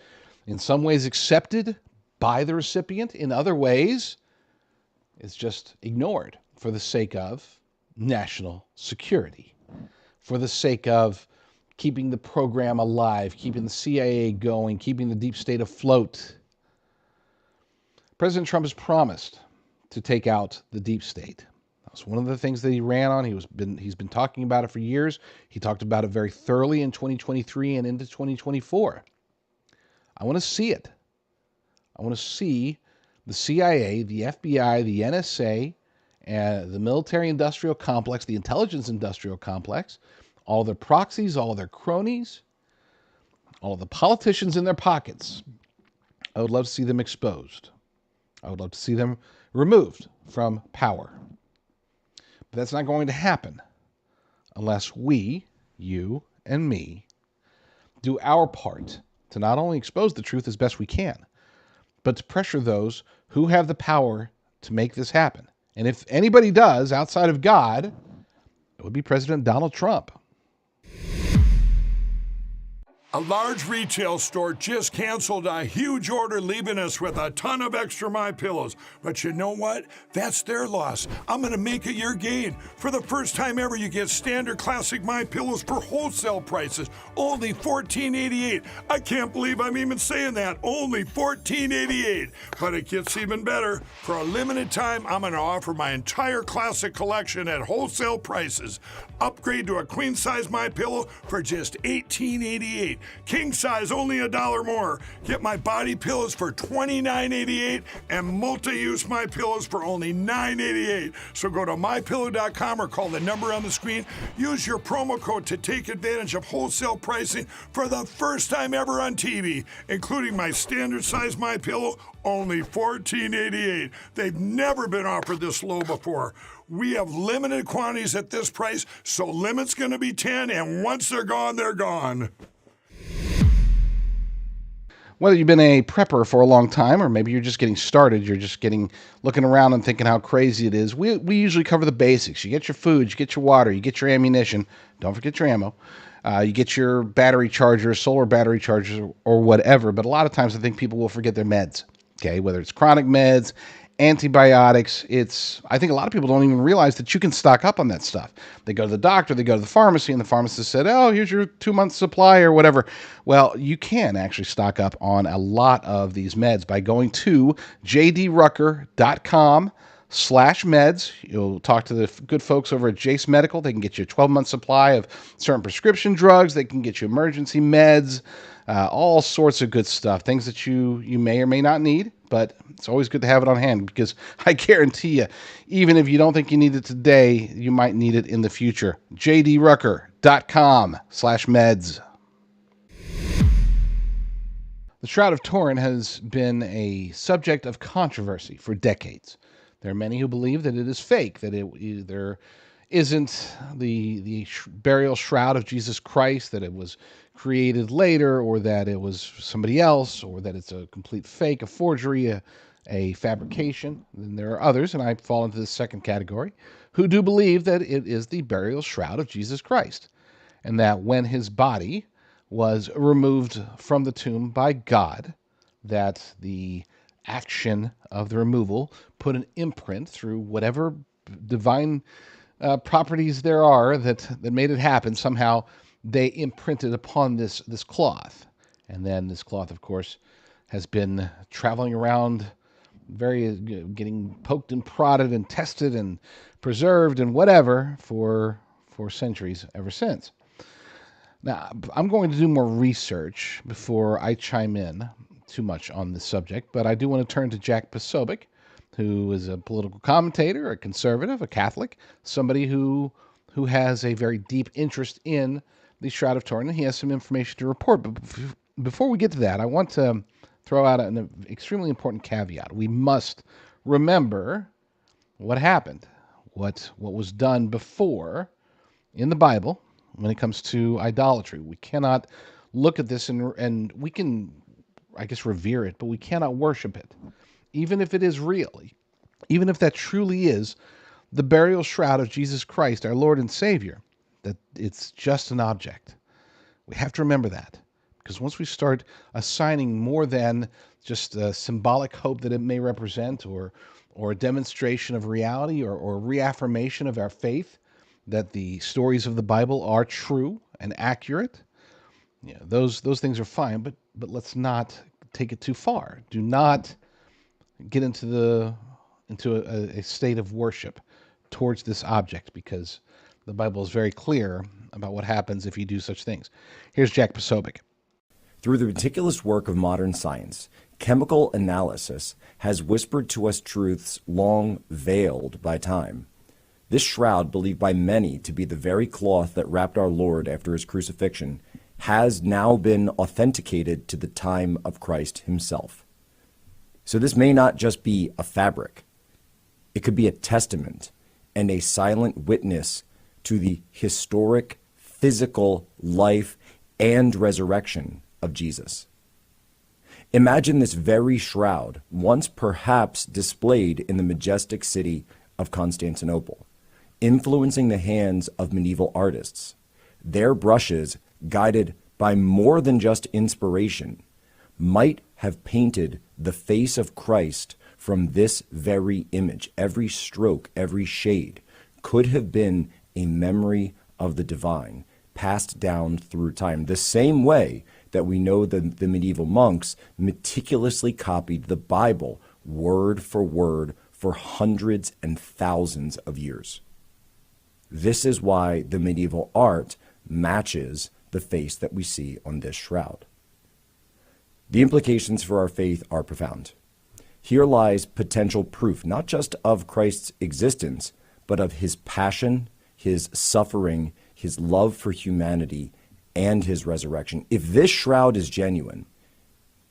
in some ways accepted by the recipient, in other ways it's just ignored for the sake of national security, for the sake of keeping the program alive, keeping the CIA going, keeping the deep state afloat. President Trump has promised to take out the deep state. That's one of the things that he ran on. He's been talking about it for years. He talked about it very thoroughly in 2023 and into 2024. I want to see it. I want to see the CIA, the FBI, the NSA, and the military-industrial complex, the intelligence-industrial complex, all their proxies, all their cronies, all the politicians in their pockets. I would love to see them exposed. I would love to see them removed from power. But that's not going to happen unless we, you and me, do our part to not only expose the truth as best we can, but to pressure those who have the power to make this happen. And if anybody does outside of God, it would be President Donald Trump. A large retail store just canceled a huge order, leaving us with a ton of extra MyPillows. But you know what? That's their loss. I'm going to make it your gain. For the first time ever, you get standard classic MyPillows for wholesale prices, only $14.88. I can't believe I'm even saying that. Only $14.88. But it gets even better. For a limited time, I'm going to offer my entire classic collection at wholesale prices. Upgrade to a queen size MyPillow for just $18.88. King size only $1 more. Get my body pillows for $29.88 and multi-use MyPillows for only $9.88. So go to mypillow.com or call the number on the screen. Use your promo code to take advantage of wholesale pricing for the first time ever on TV, including my standard size MyPillow, only $14.88. They've never been offered this low before. We have limited quantities at this price, so limit's going to be 10, and once they're gone, they're gone. Whether you've been a prepper for a long time, or maybe you're just getting started, you're just looking around and thinking how crazy it is, we usually cover the basics. You get your food, you get your water, you get your ammunition, don't forget your ammo, you get your battery chargers, solar battery chargers, or whatever. But a lot of times I think people will forget their meds, okay? Whether it's chronic meds, antibiotics, I think a lot of people don't even realize that you can stock up on that stuff. They go to the doctor, they go to the pharmacy, and the pharmacist said, oh, here's your 2-month supply or whatever. Well, you can actually stock up on a lot of these meds by going to jdrucker.com/meds. You'll talk to the good folks over at Jace Medical. They can get you a 12-month supply of certain prescription drugs. They can get you emergency meds, all sorts of good stuff, things that you may or may not need, but it's always good to have it on hand because I guarantee you, even if you don't think you need it today, you might need it in the future. jdrucker.com/meds. The Shroud of Turin has been a subject of controversy for decades. There are many who believe that it is fake, that it either isn't the burial shroud of Jesus Christ, that it was created later, or that it was somebody else, or that it's a complete fake, a forgery, a fabrication. Then there are others, and I fall into the second category, who do believe that it is the burial shroud of Jesus Christ, and that when his body was removed from the tomb by God, that the action of the removal put an imprint through whatever divine properties there are that made it happen. Somehow they imprinted upon this cloth, And then this cloth, of course, has been traveling around, getting poked and prodded and tested and preserved and whatever for centuries ever since. Now, I'm going to do more research before I chime in too much on this subject, but I do want to turn to Jack Posobiec, who is a political commentator, a conservative, a Catholic, somebody who has a very deep interest in the Shroud of Turin, and he has some information to report. But before we get to that, I want to throw out an extremely important caveat. We must remember what happened, what was done before in the Bible when it comes to idolatry. We cannot look at this and we can, I guess, revere it, but we cannot worship it, even if it is real, even if that truly is the burial shroud of Jesus Christ, our Lord and Savior, that it's just an object. We have to remember that, because once we start assigning more than just a symbolic hope that it may represent, or a demonstration of reality, or reaffirmation of our faith, that the stories of the Bible are true and accurate, those things are fine, but let's not take it too far. Do not get into a state of worship towards this object, because the Bible is very clear about what happens if you do such things. Here's Jack Posobiec. Through the meticulous work of modern science, chemical analysis has whispered to us truths long veiled by time. This shroud, believed by many to be the very cloth that wrapped our Lord after his crucifixion, has now been authenticated to the time of Christ himself. So this may not just be a fabric. It could be a testament and a silent witness to the historic, physical life and resurrection of Jesus. Imagine this very shroud, once perhaps displayed in the majestic city of Constantinople, influencing the hands of medieval artists, their brushes, guided by more than just inspiration, might have painted the face of Christ from this very image. Every stroke, every shade could have been a memory of the divine, passed down through time, the same way that we know that the medieval monks meticulously copied the Bible word for word for hundreds and thousands of years. This is why the medieval art matches the face that we see on this shroud. The implications for our faith are profound. Here lies potential proof, not just of Christ's existence, but of his passion, his suffering, his love for humanity, and his resurrection. If this shroud is genuine,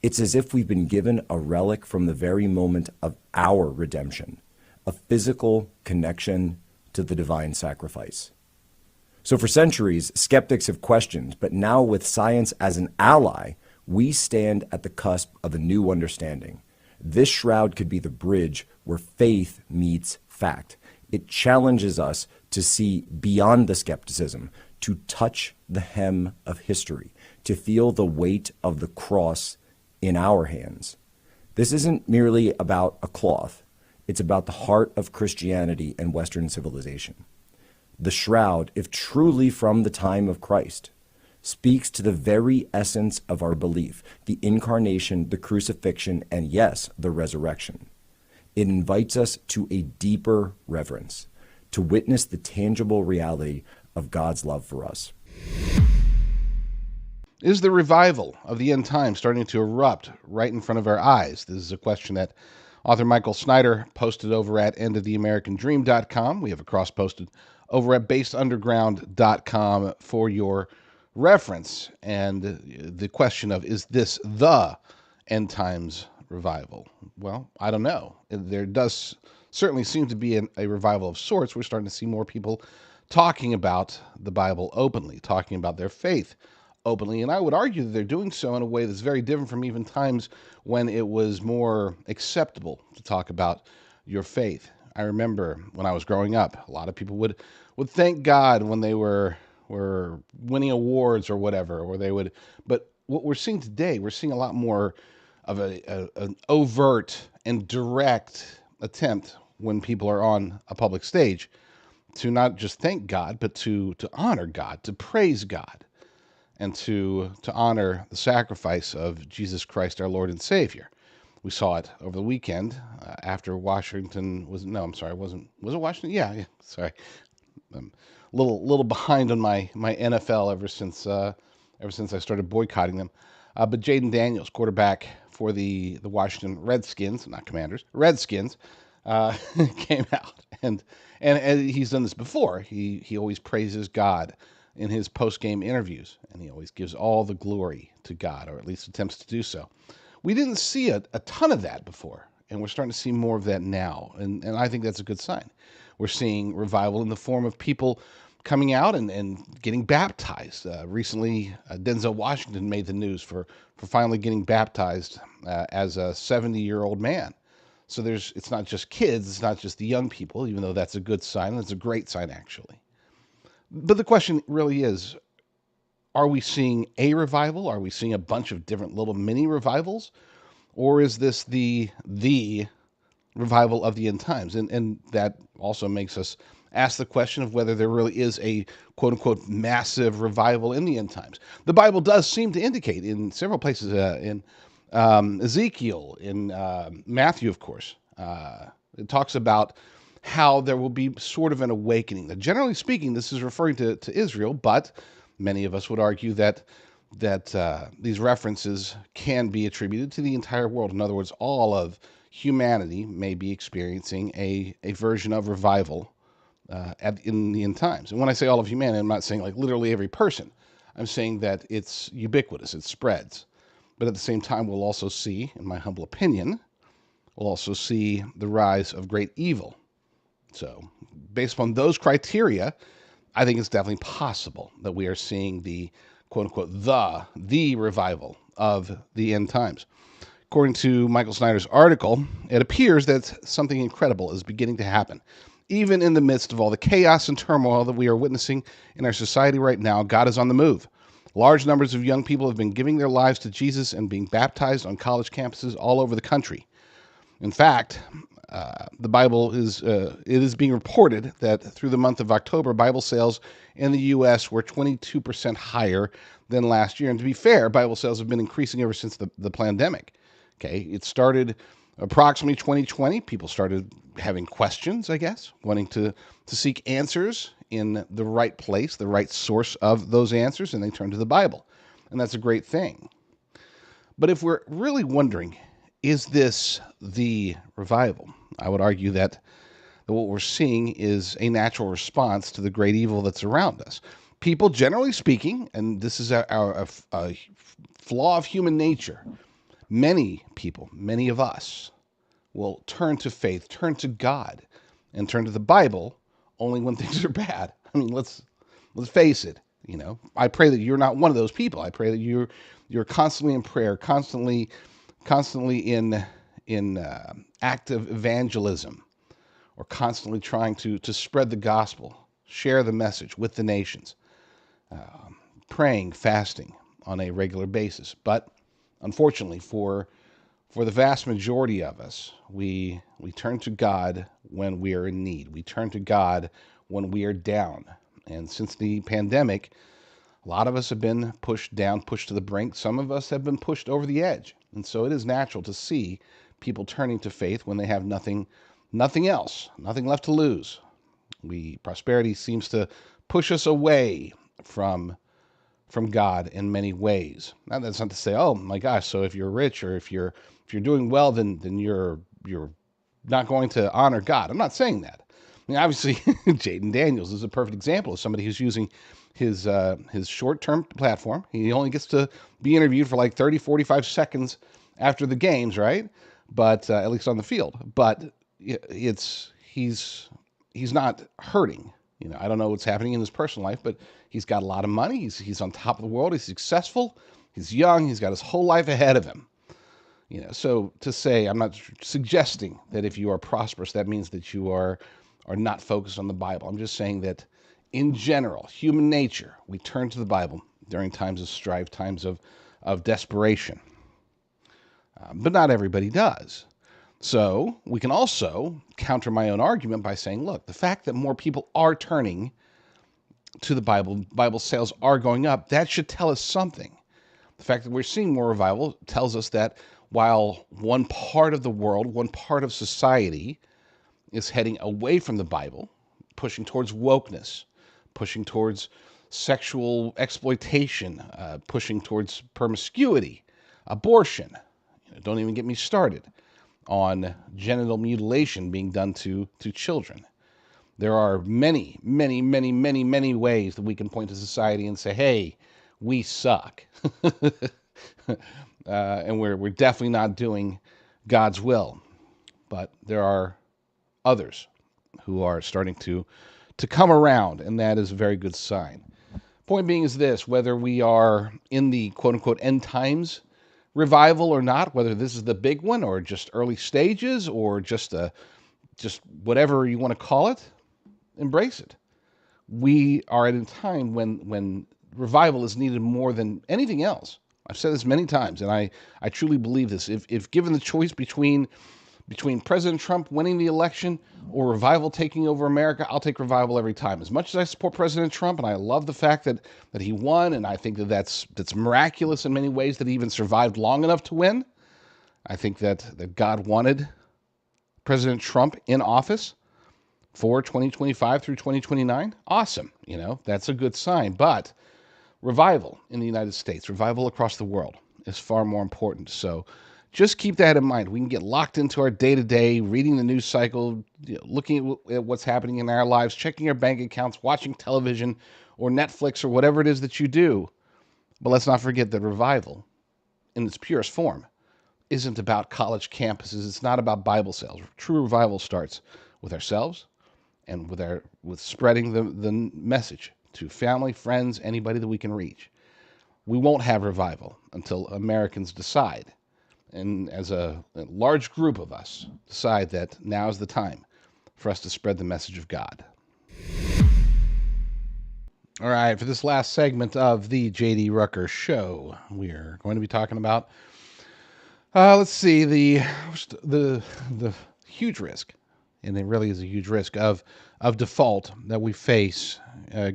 it's as if we've been given a relic from the very moment of our redemption, a physical connection to the divine sacrifice. So for centuries, skeptics have questioned, but now with science as an ally, we stand at the cusp of a new understanding. This shroud could be the bridge where faith meets fact. It challenges us to see beyond the skepticism, to touch the hem of history, to feel the weight of the cross in our hands. This isn't merely about a cloth. It's about the heart of Christianity and Western civilization. The shroud, if truly from the time of Christ, speaks to the very essence of our belief, the incarnation, the crucifixion, and yes, the resurrection. It invites us to a deeper reverence, to witness the tangible reality of God's love for us. Is the revival of the end times starting to erupt right in front of our eyes? This is a question that author Michael Snyder posted over at endoftheamericandream.com. We have a cross posted over at basedunderground.com for your reference. And the question of, is this the end times revival? Well, I don't know. There does certainly seem to be a revival of sorts. We're starting to see more people talking about the Bible openly, talking about their faith openly. And I would argue that they're doing so in a way that's very different from even times when it was more acceptable to talk about your faith. I remember when I was growing up, a lot of people would thank God when they were winning awards or whatever, or they would. But what we're seeing today, we're seeing a lot more of an overt and direct attempt when people are on a public stage to not just thank God, but to honor God, to praise God. and to honor the sacrifice of Jesus Christ, our Lord and Savior. We saw it over the weekend after Washington was, no, I'm sorry, was it Washington? Yeah, sorry. I'm a little behind on my NFL ever since I started boycotting them. But Jaden Daniels, quarterback for the Washington Redskins, not Commanders, Redskins, came out and he's done this before. He always praises God in his post-game interviews, and he always gives all the glory to God, or at least attempts to do so. We didn't see a ton of that before, and we're starting to see more of that now, and I think that's a good sign. We're seeing revival in the form of people coming out and getting baptized. Recently, Denzel Washington made the news for finally getting baptized as a 70-year-old man. So it's not just kids, it's not just the young people, even though that's a good sign. That's a great sign, actually. But the question really is, are we seeing a revival? Are we seeing a bunch of different little mini revivals? Or is this the revival of the end times? And that also makes us ask the question of whether there really is a quote-unquote massive revival in the end times. The Bible does seem to indicate in several places, in Ezekiel, in Matthew, of course, it talks about how there will be sort of an awakening. Now, generally speaking, this is referring to Israel, but many of us would argue that these references can be attributed to the entire world. In other words, all of humanity may be experiencing a version of revival in the end times. And when I say all of humanity, I'm not saying like literally every person. I'm saying that it's ubiquitous, it spreads. But at the same time, we'll also see, in my humble opinion, we'll also see the rise of great evil. So based upon those criteria, I think it's definitely possible that we are seeing the quote-unquote the revival of the end times. According to Michael Snyder's article, it appears that something incredible is beginning to happen. Even in the midst of all the chaos and turmoil that we are witnessing in our society right now, God is on the move. Large numbers of young people have been giving their lives to Jesus and being baptized on college campuses all over the country. In fact, the Bible is it is being reported that through the month of October, Bible sales in the U.S. were 22% higher than last year. And to be fair, Bible sales have been increasing ever since the pandemic. Okay, it started approximately 2020. People started having questions, I guess, wanting to seek answers in the right place, the right source of those answers, and they turned to the Bible. And that's a great thing. But if we're really wondering, is this the revival? I would argue that what we're seeing is a natural response to the great evil that's around us. People, generally speaking, and this is a flaw of human nature, many people, many of us, will turn to faith, turn to God, and turn to the Bible only when things are bad. I mean, let's face it. You know, I pray that you're not one of those people. I pray that you're constantly in prayer, constantly in active evangelism, or constantly trying to spread the gospel, share the message with the nations, praying, fasting on a regular basis. But unfortunately, for the vast majority of us, we turn to God when we are in need. We turn to God when we are down. And since the pandemic, a lot of us have been pushed down, pushed to the brink. Some of us have been pushed over the edge. And so it is natural to see people turning to faith when they have nothing else, nothing left to lose. Prosperity seems to push us away from God in many ways. Now, that's not to say, oh my gosh, so if you're rich or if you're doing well, then you're not going to honor God. I'm not saying that. I mean, obviously, Jaden Daniels is a perfect example of somebody who's using his short-term platform. He only gets to be interviewed for like 30, 45 seconds after the games, right? But at least on the field. But he's not hurting. You know, I don't know what's happening in his personal life, but he's got a lot of money. He's on top of the world. He's successful. He's young. He's got his whole life ahead of him. You know, so to say, I'm not suggesting that if you are prosperous, that means that you are not focused on the Bible. I'm just saying that in general, human nature, we turn to the Bible during times of strife, times of desperation. But not everybody does. So we can also counter my own argument by saying, look, the fact that more people are turning to the Bible. Bible sales are going up. That should tell us something. The fact that we're seeing more revival tells us that while one part of the world, one part of society is heading away from the Bible, pushing towards wokeness, pushing towards sexual exploitation, pushing towards promiscuity, abortion. Don't even get me started on genital mutilation being done to children. There are many, many, many, many, many ways that we can point to society and say, hey, we suck. And we're definitely not doing God's will. But there are others who are starting to come around, and that is a very good sign. Point being is this: whether we are in the quote-unquote end times revival or not, whether this is the big one or just early stages or just whatever you want to call it, embrace it. We are at a time when revival is needed more than anything else. I've said this many times, and I truly believe this. If given the choice between President Trump winning the election or revival taking over America, I'll take revival every time. As much as I support President Trump, and I love the fact that he won, and I think that's miraculous in many ways that he even survived long enough to win, I think that God wanted President Trump in office for 2025 through 2029. Awesome. That's a good sign. But revival in the United States, revival across the world is far more important. So just keep that in mind. We can get locked into our day-to-day, reading the news cycle, looking at what's happening in our lives, checking our bank accounts, watching television or Netflix or whatever it is that you do. But let's not forget that revival, in its purest form, isn't about college campuses. It's not about Bible sales. True revival starts with ourselves and with spreading the message to family, friends, anybody that we can reach. We won't have revival until Americans decide, and as a large group of us decide that now is the time for us to spread the message of God. All right, for this last segment of the JD Rucker Show, we are going to be talking about, let's see, the huge risk, and it really is a huge risk of default that we face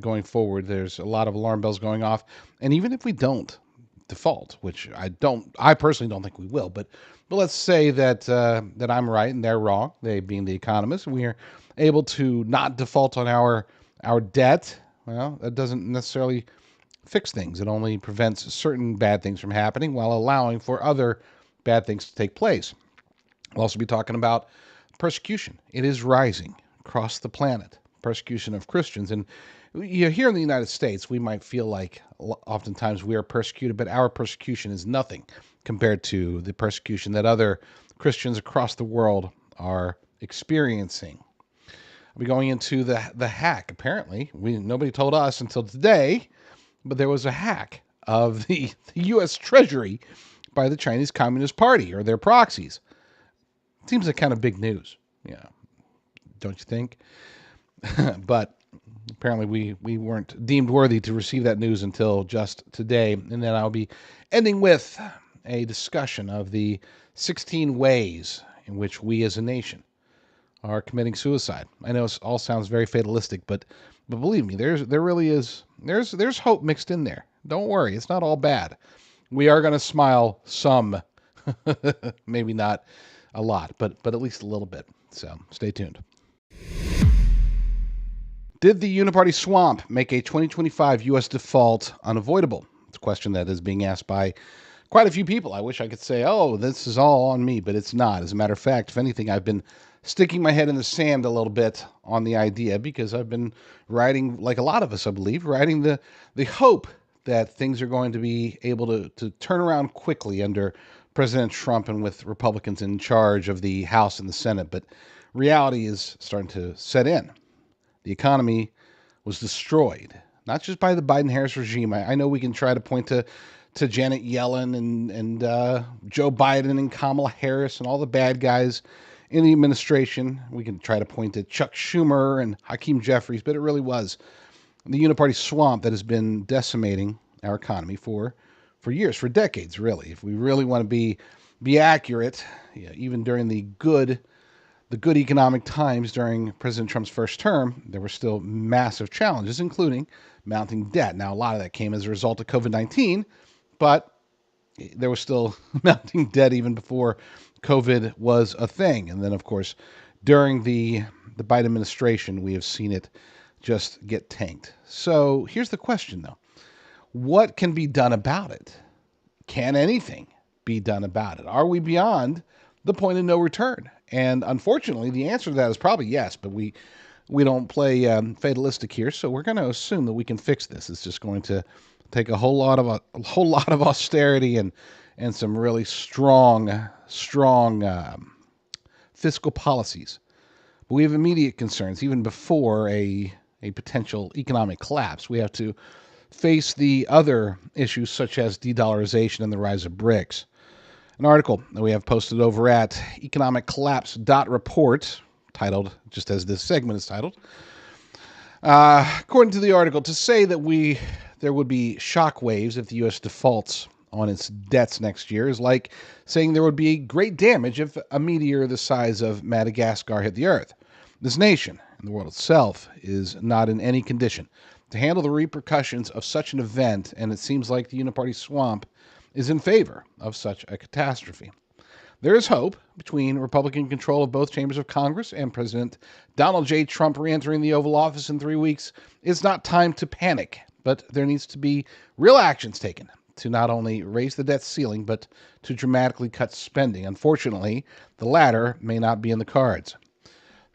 going forward. There's a lot of alarm bells going off, and even if we don't default, which I personally don't think we will, but let's say that I'm right and they're wrong, they being the economists, we are able to not default on our debt. Well, that doesn't necessarily fix things. It only prevents certain bad things from happening while allowing for other bad things to take place. We'll also be talking about persecution. It is rising across the planet. Persecution of Christians. And here in the United States, we might feel like oftentimes we are persecuted, but our persecution is nothing compared to the persecution that other Christians across the world are experiencing. I'll be going into the hack. Apparently, nobody told us until today, but there was a hack of the U.S. Treasury by the Chinese Communist Party or their proxies. Seems like kind of big news, don't you think? But apparently we weren't deemed worthy to receive that news until just today. And then I'll be ending with a discussion of the 16 ways in which we as a nation are committing suicide. I know it all sounds very fatalistic, but believe me, there really is, there's hope mixed in there. Don't worry, it's not all bad. We are going to smile some, maybe not a lot, but at least a little bit. So stay tuned. Did the UniParty swamp make a 2025 U.S. default unavoidable? It's a question that is being asked by quite a few people. I wish I could say, oh, this is all on me, but it's not. As a matter of fact, if anything, I've been sticking my head in the sand a little bit on the idea because I've been riding, like a lot of us, I believe, riding the hope that things are going to be able to turn around quickly under President Trump and with Republicans in charge of the House and the Senate. But reality is starting to set in. The economy was destroyed, not just by the Biden-Harris regime. I know we can try to point to Janet Yellen and Joe Biden and Kamala Harris and all the bad guys in the administration. We can try to point to Chuck Schumer and Hakeem Jeffries, but it really was the UniParty swamp that has been decimating our economy for years, for decades, really. If we really want to be accurate, even during the the good economic times during President Trump's first term, there were still massive challenges, including mounting debt. Now, a lot of that came as a result of COVID-19, but there was still mounting debt even before COVID was a thing. And then, of course, during the Biden administration, we have seen it just get tanked. So here's the question, though. What can be done about it? Can anything be done about it? Are we beyond the point of no return? And unfortunately, the answer to that is probably yes, but we don't play fatalistic here, so we're going to assume that we can fix this. It's just going to take a whole lot of austerity and some really strong fiscal policies. But we have immediate concerns, even before a potential economic collapse. We have to face the other issues such as de-dollarization and the rise of BRICS. An article that we have posted over at economiccollapse.report, titled, just as this segment is titled, according to the article, to say that there would be shock waves if the U.S. defaults on its debts next year is like saying there would be great damage if a meteor the size of Madagascar hit the Earth. This nation, and the world itself, is not in any condition to handle the repercussions of such an event, and it seems like the UniParty swamp is in favor of such a catastrophe. There is hope. Between Republican control of both chambers of Congress and President Donald J. Trump re-entering the Oval Office in 3 weeks, it's not time to panic, but there needs to be real actions taken to not only raise the debt ceiling, but to dramatically cut spending. Unfortunately, the latter may not be in the cards.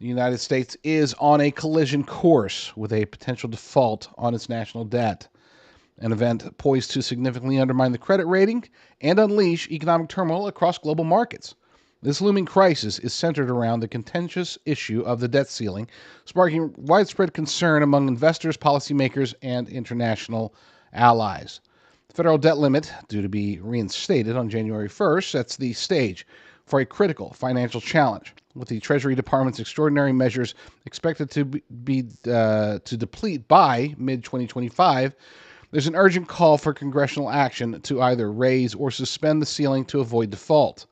The United States is on a collision course with a potential default on its national debt, an event poised to significantly undermine the credit rating and unleash economic turmoil across global markets. This looming crisis is centered around the contentious issue of the debt ceiling, sparking widespread concern among investors, policymakers, and international allies. The federal debt limit, due to be reinstated on January 1st, sets the stage for a critical financial challenge, with the Treasury Department's extraordinary measures expected to deplete by mid-2025. There's an urgent call for congressional action to either raise or suspend the ceiling to avoid default.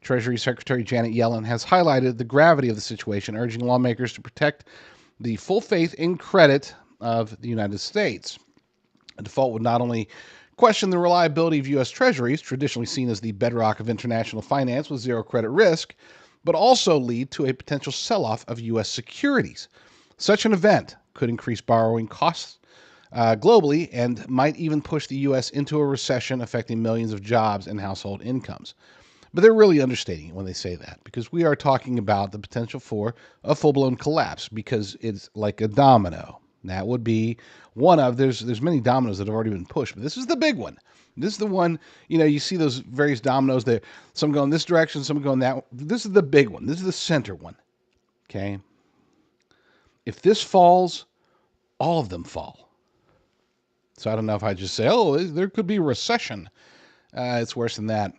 Treasury Secretary Janet Yellen has highlighted the gravity of the situation, urging lawmakers to protect the full faith in credit of the United States. A default would not only question the reliability of U.S. Treasuries, traditionally seen as the bedrock of international finance with zero credit risk, but also lead to a potential sell-off of U.S. securities. Such an event could increase borrowing costs globally and might even push the U.S. into a recession affecting millions of jobs and household incomes. But they're really understating it when they say that, because we are talking about the potential for a full-blown collapse, because it's like a domino. That would be one of, there's many dominoes that have already been pushed, but this is the big one. This is the one, you see those various dominoes there. Some go in this direction, some go in that. This is the big one. This is the center one. Okay? If this falls, all of them fall. So I don't know if I just say, there could be a recession. It's worse than that.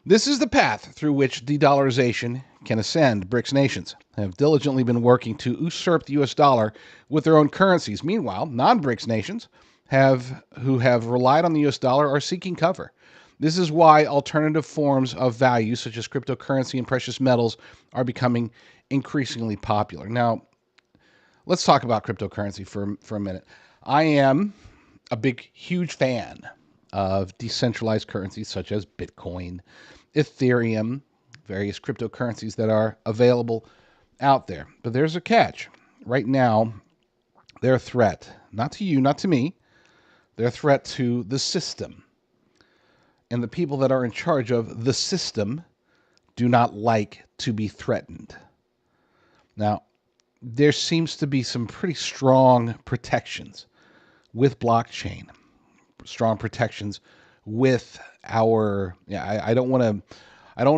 This is the path through which de-dollarization can ascend. BRICS nations have diligently been working to usurp the U.S. dollar with their own currencies. Meanwhile, non-BRICS nations who have relied on the U.S. dollar are seeking cover. This is why alternative forms of value, such as cryptocurrency and precious metals, are becoming increasingly popular. Now, let's talk about cryptocurrency for a minute. I am a huge fan of decentralized currencies such as Bitcoin, Ethereum, various cryptocurrencies that are available out there. But there's a catch. Right now, they're a threat, not to you, not to me. They're a threat to the system. And the people that are in charge of the system do not like to be threatened. Now, there seems to be some pretty strong protections with blockchain. Strong protections with our, I don't want to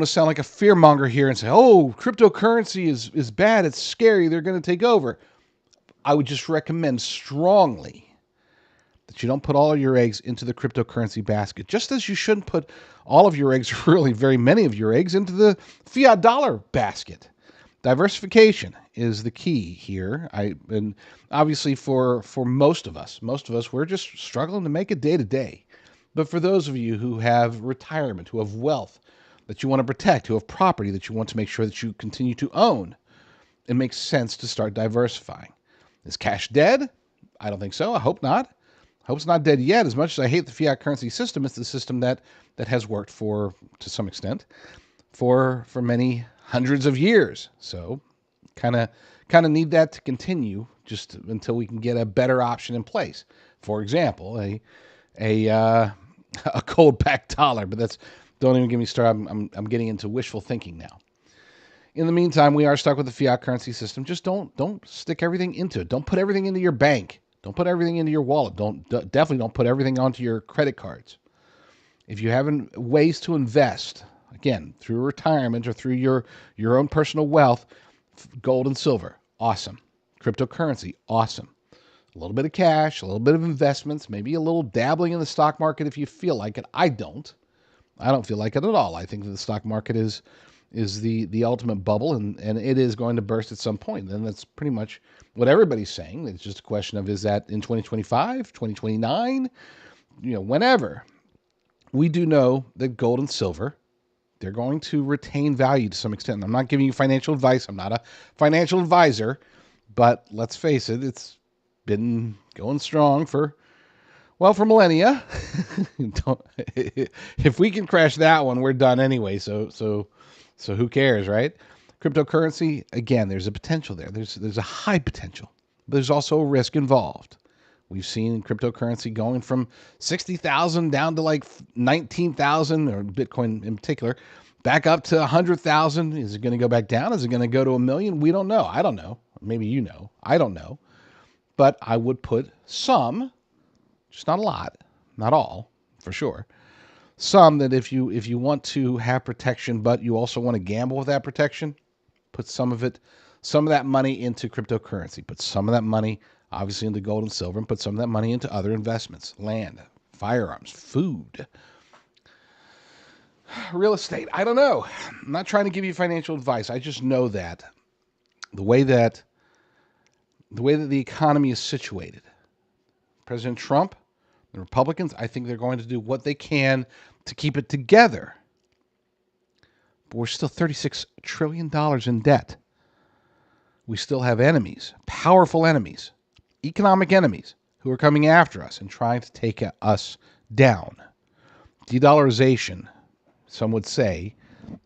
sound like a fearmonger here and say, cryptocurrency is bad, it's scary, they're going to take over. I would just recommend strongly that you don't put all of your eggs into the cryptocurrency basket, just as you shouldn't put all of your eggs, really very many of your eggs, into the fiat dollar basket. Diversification is the key here. And obviously for most of us, we're just struggling to make it day to day. But for those of you who have retirement, who have wealth, that you want to protect, who have property that you want to make sure that you continue to own, it makes sense to start diversifying. Is cash dead? I don't think so. I hope not. I hope it's not dead yet. As much as I hate the fiat currency system, it's the system that has worked for, to some extent, for many hundreds of years. So kind of need that to continue just until we can get a better option in place. For example, a gold-backed dollar, but don't even get me started. I'm getting into wishful thinking now. In the meantime, we are stuck with the fiat currency system. Just don't stick everything into it. Don't put everything into your bank. Don't put everything into your wallet. Definitely don't put everything onto your credit cards. If you have ways to invest, again, through retirement or through your own personal wealth, gold and silver, awesome. Cryptocurrency, awesome. A little bit of cash, a little bit of investments, maybe a little dabbling in the stock market if you feel like it. I don't feel like it at all. I think that the stock market is the ultimate bubble, and it is going to burst at some point. And that's pretty much what everybody's saying. It's just a question of, is that in 2025, 2029, whenever. We do know that gold and silver, they're going to retain value to some extent. I'm not giving you financial advice. I'm not a financial advisor, but let's face it, it's been going strong for millennia. If we can crash that one, we're done anyway. So who cares, right? Cryptocurrency, again, there's a potential there. There's a high potential, but there's also a risk involved. We've seen cryptocurrency going from 60,000 down to like 19,000, or Bitcoin in particular, back up to 100,000. Is it going to go back down? Is it going to go to 1 million? We don't know. I don't know. Maybe you know. I don't know. But I would put some, just not a lot, not all, for sure. Some that if you want to have protection, but you also want to gamble with that protection, put some of that money into cryptocurrency. Put some of that money, obviously, into gold and silver, and put some of that money into other investments, land, firearms, food, real estate. I don't know. I'm not trying to give you financial advice. I just know that the way that the economy is situated, President Trump, the Republicans, I think they're going to do what they can to keep it together. But we're still $36 trillion in debt. We still have enemies, powerful enemies, economic enemies, who are coming after us and trying to take us down. De-dollarization, some would say,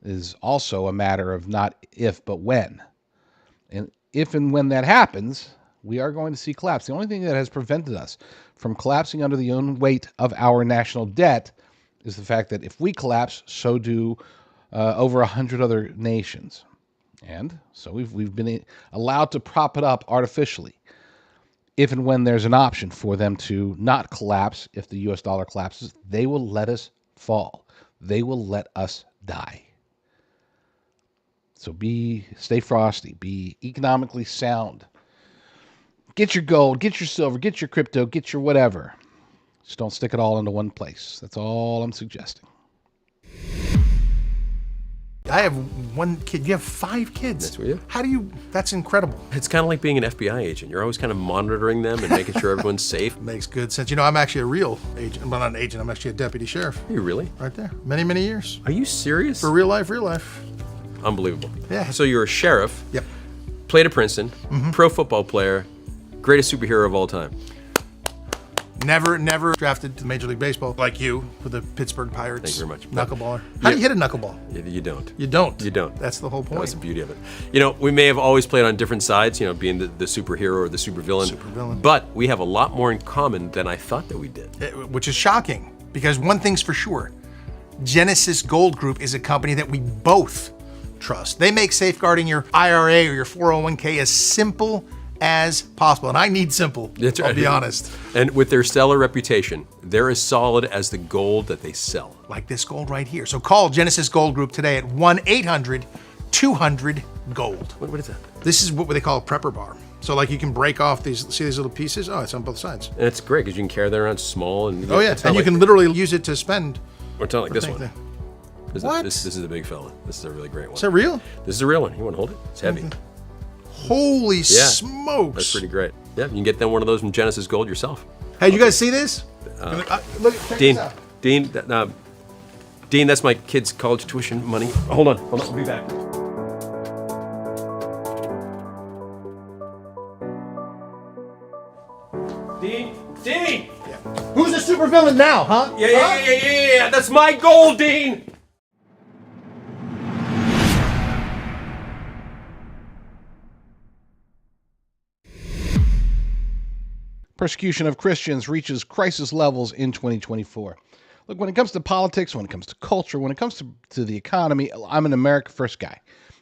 is also a matter of not if, but when. And if and when that happens, we are going to see collapse. The only thing that has prevented us from collapsing under the own weight of our national debt is the fact that if we collapse, so do over 100 other nations. And so we've been allowed to prop it up artificially. If and when there's an option for them to not collapse, if the U.S. dollar collapses, they will let us fall. They will let us die. So stay frosty, be economically sound. Get your gold, get your silver, get your crypto, get your whatever. Just don't stick it all into one place. That's all I'm suggesting. I have one kid. You have 5 kids. That's what you. How do you? That's incredible. It's kind of like being an FBI agent. You're always kind of monitoring them and making sure everyone's safe. Makes good sense. I'm actually a real agent. I'm not an agent. I'm actually a deputy sheriff. Are you really? Right there. Many, many years. Are you serious? For real life, real life. Unbelievable. Yeah. So you're a sheriff. Yep. Played at Princeton. Pro football player. Greatest superhero of all time. Never drafted to Major League Baseball like you with the Pittsburgh Pirates. Thank you very much. Knuckleballer. How do you hit a knuckleball? You don't. You don't. You don't. That's the whole point. That's the beauty of it. We may have always played on different sides, being the superhero or the supervillain. Supervillain. But we have a lot more in common than I thought that we did. Which is shocking, because one thing's for sure. Genesis Gold Group is a company that we both trust. They make safeguarding your IRA or your 401k as simple as possible. And I need simple, That's right. I'll be honest. And with their stellar reputation, they're as solid as the gold that they sell. Like this gold right here. So call Genesis Gold Group today at 1-800-200-GOLD. What is that? This is what they call a prepper bar. So like you can break off see these little pieces? Oh, it's on both sides. And it's great because you can carry that around small. And Oh yeah, and you can literally use it to spend. Or it's not like this one. What? This is a big fella. This is a really great one. Is that real? This is a real one. You want to hold it? It's heavy. Holy smokes. That's pretty great. Yeah, you can get them one of those from Genesis Gold yourself. Hey, you guys see this? Look, check Dean, this out. Dean, Dean, that's my kid's college tuition money. Hold on, I'll be back. Dean? Who's the supervillain now, huh? Yeah, that's my goal, Dean! Persecution of Christians reaches crisis levels in 2024. Look, when it comes to politics, when it comes to culture, when it comes to the economy, I'm an America First guy.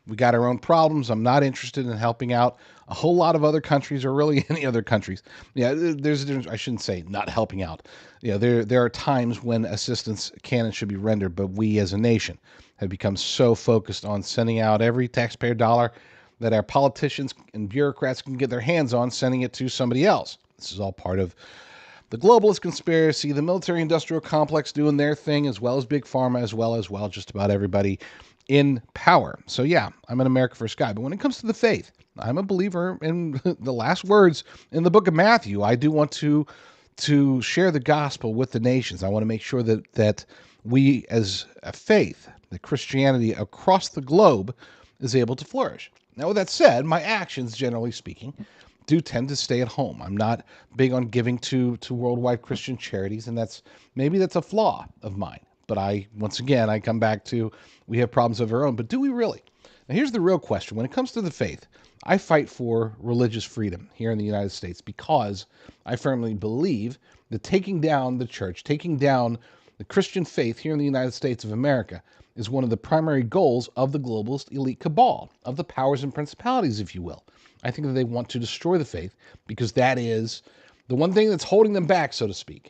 We got our own problems. I'm not interested in helping out a whole lot of other countries or really any other countries. Yeah, there's a difference. I shouldn't say not helping out. There are times when assistance can and should be rendered, but we as a nation have become so focused on sending out every taxpayer dollar that our politicians and bureaucrats can get their hands on, sending it to somebody else. This is all part of the globalist conspiracy, the military-industrial complex doing their thing, as well as Big Pharma, as well just about everybody in power. So yeah, I'm an America First guy. But when it comes to the faith, I'm a believer in the last words in the book of Matthew. I do want to share the gospel with the nations. I want to make sure that we as a faith, that Christianity across the globe is able to flourish. Now, with that said, my actions, generally speaking, do tend to stay at home. I'm not big on giving to worldwide Christian charities, and that's a flaw of mine. But I come back to, we have problems of our own, but do we really? Now, here's the real question. When it comes to the faith, I fight for religious freedom here in the United States because I firmly believe that taking down the church, taking down the Christian faith here in the United States of America is one of the primary goals of the globalist elite cabal, of the powers and principalities, if you will. I think that they want to destroy the faith because that is the one thing that's holding them back, so to speak.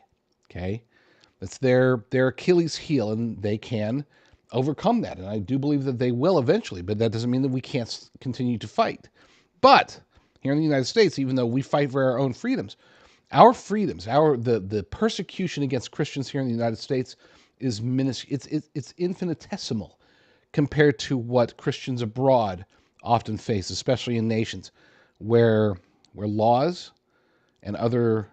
Okay? That's their Achilles heel, and they can overcome that. And I do believe that they will eventually, but that doesn't mean that we can't continue to fight. But here in the United States, even though we fight for our own freedoms, the persecution against Christians here in the United States is it's infinitesimal compared to what Christians abroad often face, especially in nations where laws and other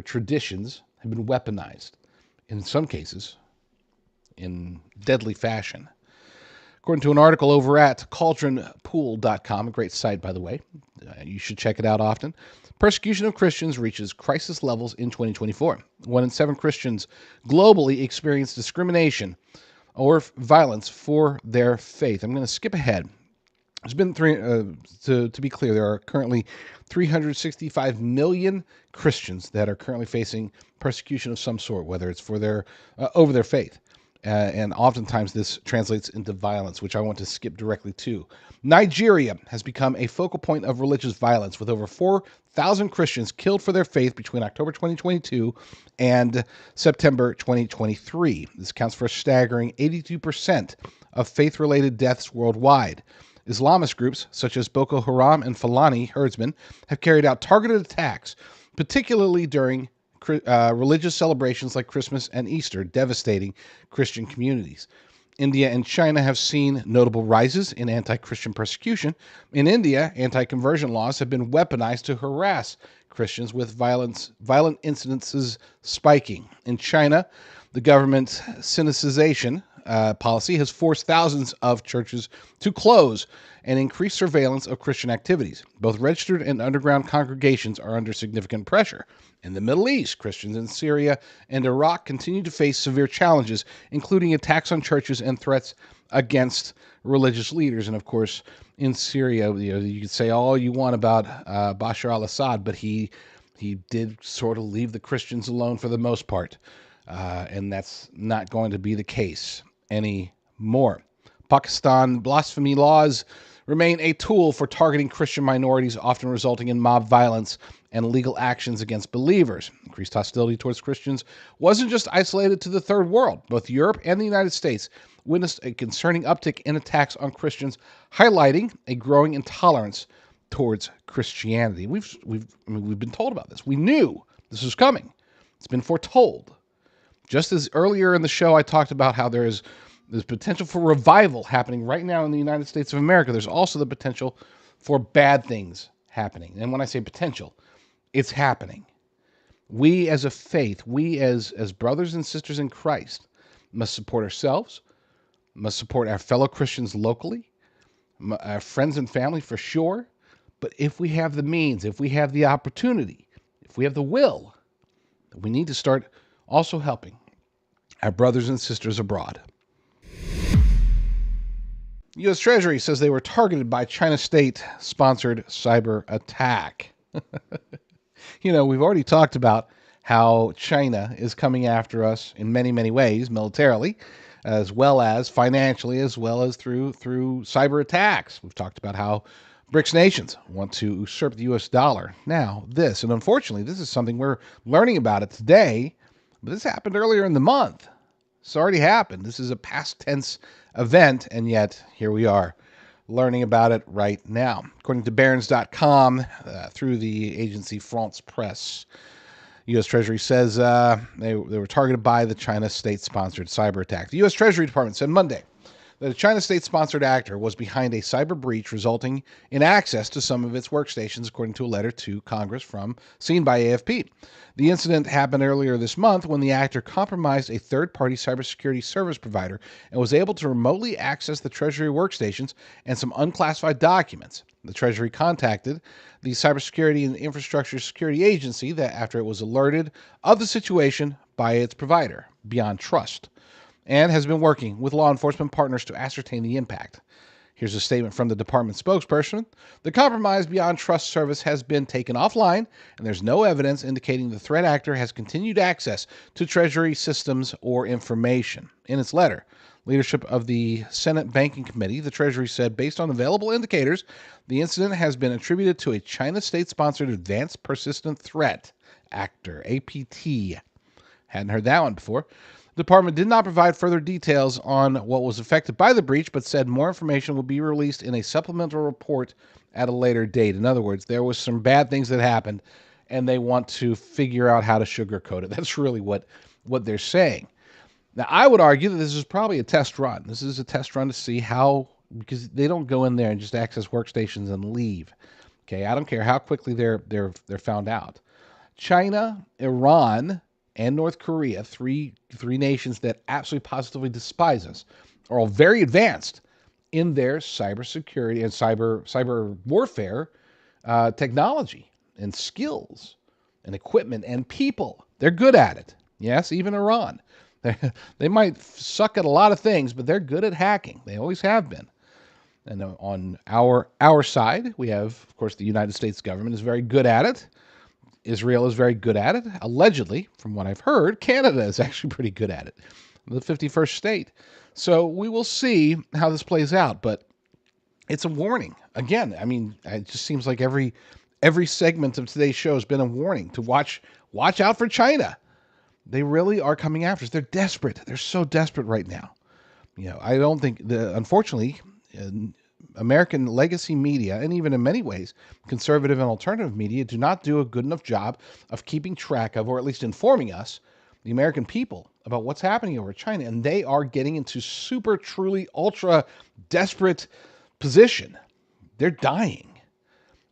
traditions have been weaponized, in some cases, in deadly fashion. According to an article over at cauldronpool.com, a great site, by the way, you should check it out often, persecution of Christians reaches crisis levels in 2024. 1 in 7 Christians globally experience discrimination or violence for their faith. I'm going to skip ahead. There's been to be clear, there are currently 365 million Christians that are currently facing persecution of some sort, whether it's for their over their faith. And oftentimes this translates into violence, which I want to skip directly to. Nigeria has become a focal point of religious violence, with over 4,000 Christians killed for their faith between October 2022 and September 2023. This accounts for a staggering 82% of faith-related deaths worldwide. Islamist groups such as Boko Haram and Fulani herdsmen have carried out targeted attacks, particularly during religious celebrations like Christmas and Easter, devastating Christian communities. India and China have seen notable rises in anti-Christian persecution. In India, anti-conversion laws have been weaponized to harass Christians, with violent incidences spiking. In China, the government sinicization policy has forced thousands of churches to close and increase surveillance of Christian activities. Both registered and underground congregations are under significant pressure. In the Middle East, Christians in Syria and Iraq continue to face severe challenges, including attacks on churches and threats against religious leaders. And of course, in Syria, you could say all you want about Bashar al-Assad, but he did sort of leave the Christians alone for the most part. And that's not going to be the case anymore. Pakistan blasphemy laws remain a tool for targeting Christian minorities, often resulting in mob violence and legal actions against believers. Increased hostility towards Christians wasn't just isolated to the Third World. Both Europe and the United States witnessed a concerning uptick in attacks on Christians, highlighting a growing intolerance towards Christianity. We've been told about this. We knew this was coming. It's been foretold. Just as earlier in the show I talked about how there's potential for revival happening right now in the United States of America, there's also the potential for bad things happening. And when I say potential, it's happening. We as a faith, we as brothers and sisters in Christ, must support ourselves, must support our fellow Christians locally, our friends and family for sure. But if we have the means, if we have the opportunity, if we have the will, we need to start also helping our brothers and sisters abroad. U.S. Treasury says they were targeted by China state-sponsored cyber attack. We've already talked about how China is coming after us in many, many ways, militarily, as well as financially, as well as through cyber attacks. We've talked about how BRICS nations want to usurp the U.S. dollar. Now, and unfortunately, this is something we're learning about it today, but this happened earlier in the month. It's already happened. This is a past tense event, and yet here we are learning about it right now. According to Barron's.com, through the agency France Presse, U.S. Treasury says they were targeted by the China state-sponsored cyber attack. The U.S. Treasury Department said Monday that a China state-sponsored actor was behind a cyber breach resulting in access to some of its workstations, according to a letter to Congress seen by AFP. The incident happened earlier this month when the actor compromised a third-party cybersecurity service provider and was able to remotely access the Treasury workstations and some unclassified documents. The Treasury contacted the Cybersecurity and Infrastructure Security Agency after it was alerted of the situation by its provider, Beyond Trust, and has been working with law enforcement partners to ascertain the impact. Here's a statement from the department spokesperson. The compromised Beyond Trust service has been taken offline, and there's no evidence indicating the threat actor has continued access to Treasury systems or information. In its letter, leadership of the Senate Banking Committee, the Treasury said, based on available indicators, the incident has been attributed to a China state-sponsored Advanced Persistent Threat actor, APT. Hadn't heard that one before. The department did not provide further details on what was affected by the breach, but said more information will be released in a supplemental report at a later date. In other words, there was some bad things that happened, and they want to figure out how to sugarcoat it. That's really what they're saying. Now, I would argue that this is probably a test run. This is a test run to see how, because they don't go in there and just access workstations and leave. Okay, I don't care how quickly they're found out. China, Iran, and North Korea, three nations that absolutely positively despise us, are all very advanced in their cybersecurity and cyber warfare technology and skills and equipment and people. They're good at it. Yes, even Iran. They might suck at a lot of things, but they're good at hacking. They always have been. And on our side, we have, of course, the United States government is very good at it. Israel is very good at it. Allegedly, from what I've heard, Canada is actually pretty good at it. The 51st state. So we will see how this plays out, but it's a warning. Again, I mean, it just seems like every segment of today's show has been a warning to watch out for China. They really are coming after us. They're desperate. They're so desperate right now. I don't think unfortunately, American legacy media, and even in many ways, conservative and alternative media, do not do a good enough job of keeping track of, or at least informing us, the American people, about what's happening over China. And they are getting into super, truly, ultra desperate position. They're dying.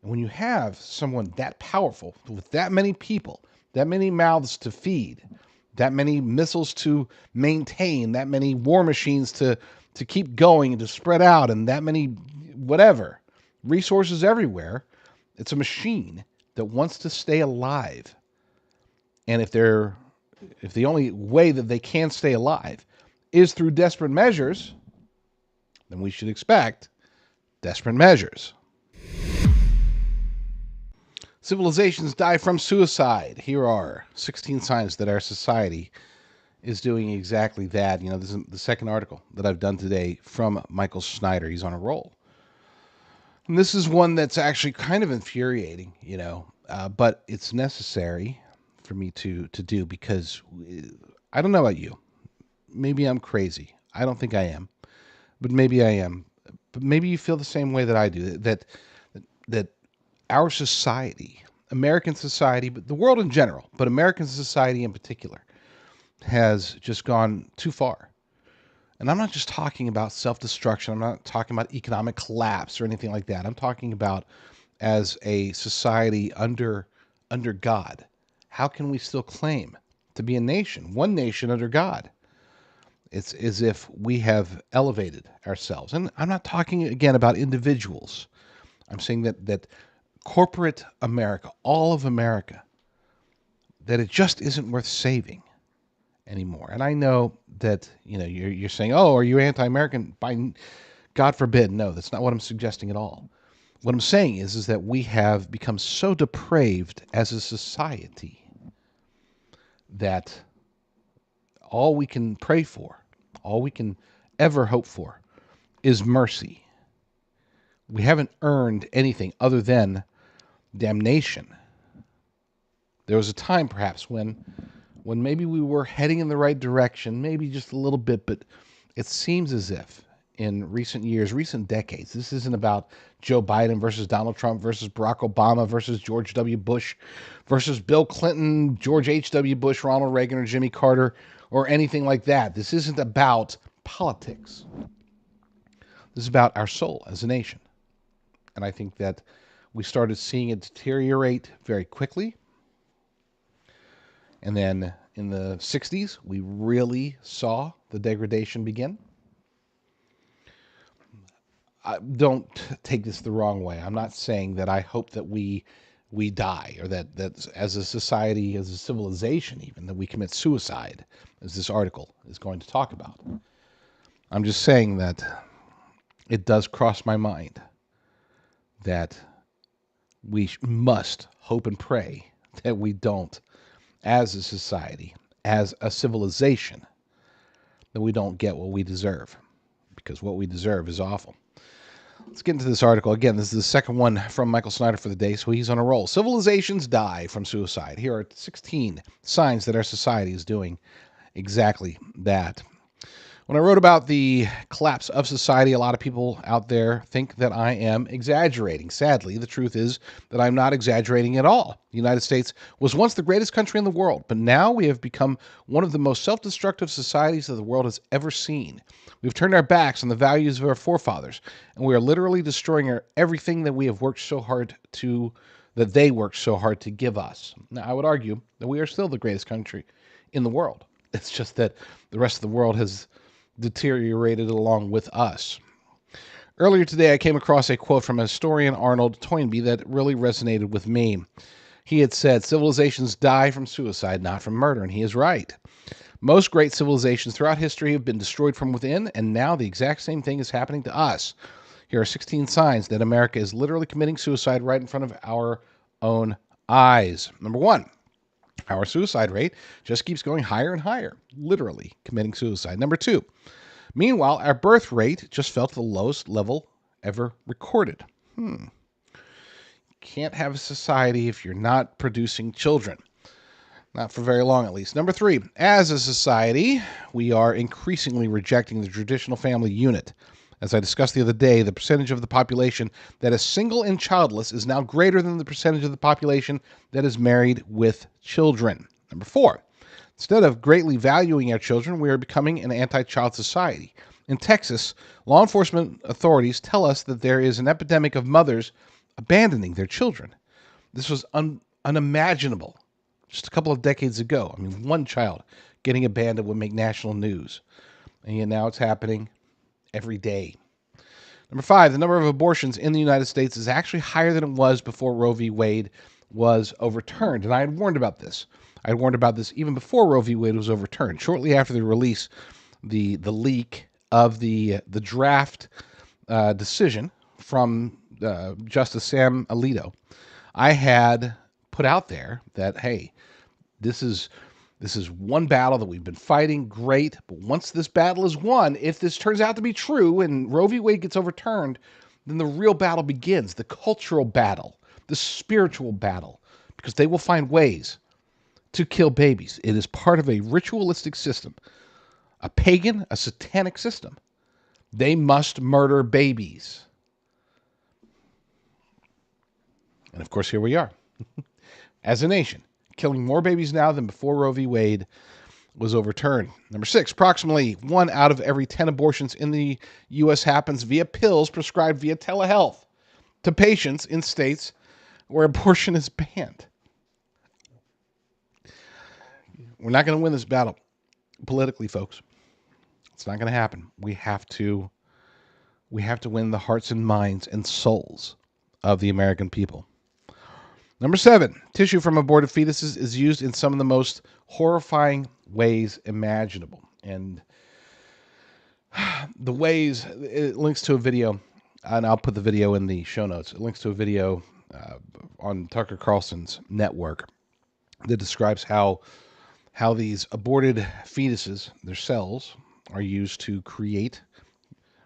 And when you have someone that powerful, with that many people, that many mouths to feed, that many missiles to maintain, that many war machines to keep going and to spread out, and that many whatever resources everywhere, it's a machine that wants to stay alive. And if the only way that they can stay alive is through desperate measures, then we should expect desperate measures. Civilizations die from suicide. Here are 16 signs that our society is doing exactly that. This is the second article that I've done today from Michael Snyder. He's on a roll. And this is one that's actually kind of infuriating, but it's necessary for me to do, because I don't know about you. Maybe I'm crazy. I don't think I am, but maybe I am. But maybe you feel the same way that I do, that our society, American society, but the world in general, but American society in particular, has just gone too far. And I'm not just talking about self-destruction. I'm not talking about economic collapse or anything like that. I'm talking about as a society under God. How can we still claim to be a nation, one nation under God? It's as if we have elevated ourselves. And I'm not talking, again, about individuals. I'm saying that corporate America, all of America, that it just isn't worth saving anymore. And I know that, you're saying, oh, are you anti-American? By God forbid. No, that's not what I'm suggesting at all. What I'm saying is that we have become so depraved as a society that all we can pray for, all we can ever hope for, is mercy. We haven't earned anything other than damnation. There was a time, perhaps, when maybe we were heading in the right direction, maybe just a little bit, but it seems as if in recent years, recent decades, this isn't about Joe Biden versus Donald Trump versus Barack Obama versus George W. Bush versus Bill Clinton, George H.W. Bush, Ronald Reagan, or Jimmy Carter, or anything like that. This isn't about politics. This is about our soul as a nation. And I think that we started seeing it deteriorate very quickly. And then in the 60s, we really saw the degradation begin. Don't take this the wrong way. I'm not saying that I hope that we die, or that as a society, as a civilization even, that we commit suicide, as this article is going to talk about. I'm just saying that it does cross my mind that we must hope and pray that we don't, as a society, as a civilization, that we don't get what we deserve, because what we deserve is awful. Let's get into this article. Again, this is the second one from Michael Snyder for the day, so he's on a roll. Civilizations die from suicide. Here are 16 signs that our society is doing exactly that. When I wrote about the collapse of society, a lot of people out there think that I am exaggerating. Sadly, the truth is that I'm not exaggerating at all. The United States was once the greatest country in the world, but now we have become one of the most self-destructive societies that the world has ever seen. We've turned our backs on the values of our forefathers, and we are literally destroying everything that we have worked so hard to, that they worked so hard to give us. Now, I would argue that we are still the greatest country in the world. It's just that the rest of the world has deteriorated along with us. Earlier today, I came across a quote from historian Arnold Toynbee that really resonated with me. He had said, "Civilizations die from suicide, not from murder," and he is right. Most great civilizations throughout history have been destroyed from within, and now the exact same thing is happening to us. Here are 16 signs that America is literally committing suicide right in front of our own eyes. Number one, our suicide rate just keeps going higher and higher, literally committing suicide. Number two, meanwhile, our birth rate just fell to the lowest level ever recorded. Can't have a society if you're not producing children. Not for very long, at least. Number three, as a society, we are increasingly rejecting the traditional family unit. As I discussed the other day, the percentage of the population that is single and childless is now greater than the percentage of the population that is married with children. Number four, instead of greatly valuing our children, we are becoming an anti-child society. In Texas, law enforcement authorities tell us that there is an epidemic of mothers abandoning their children. This was unimaginable just a couple of decades ago. I mean, one child getting abandoned would make national news. And yet now it's happening every day. Number five, the number of abortions in the United States is actually higher than it was before Roe v. Wade was overturned. And I had warned about this. I had warned about this even before Roe v. Wade was overturned. Shortly after the release, the leak of the draft decision from Justice Sam Alito, I had put out there that, hey, this is one battle that we've been fighting, great, but once this battle is won, if this turns out to be true and Roe v. Wade gets overturned, then the real battle begins, the cultural battle, the spiritual battle, because they will find ways to kill babies. It is part of a ritualistic system, a pagan, a satanic system. They must murder babies. And of course, here we are, as a nation, killing more babies now than before Roe v. Wade was overturned. Number six, approximately 1 out of every 10 abortions in the U.S. happens via pills prescribed via telehealth to patients in states where abortion is banned. We're not going to win this battle politically, folks. It's not going to happen. We have to win the hearts and minds and souls of the American people. Number 7, tissue from aborted fetuses is used in some of the most horrifying ways imaginable. And the ways, it links to a video, and I'll put the video in the show notes. It links to a video on Tucker Carlson's network that describes how these aborted fetuses, their cells, are used to create,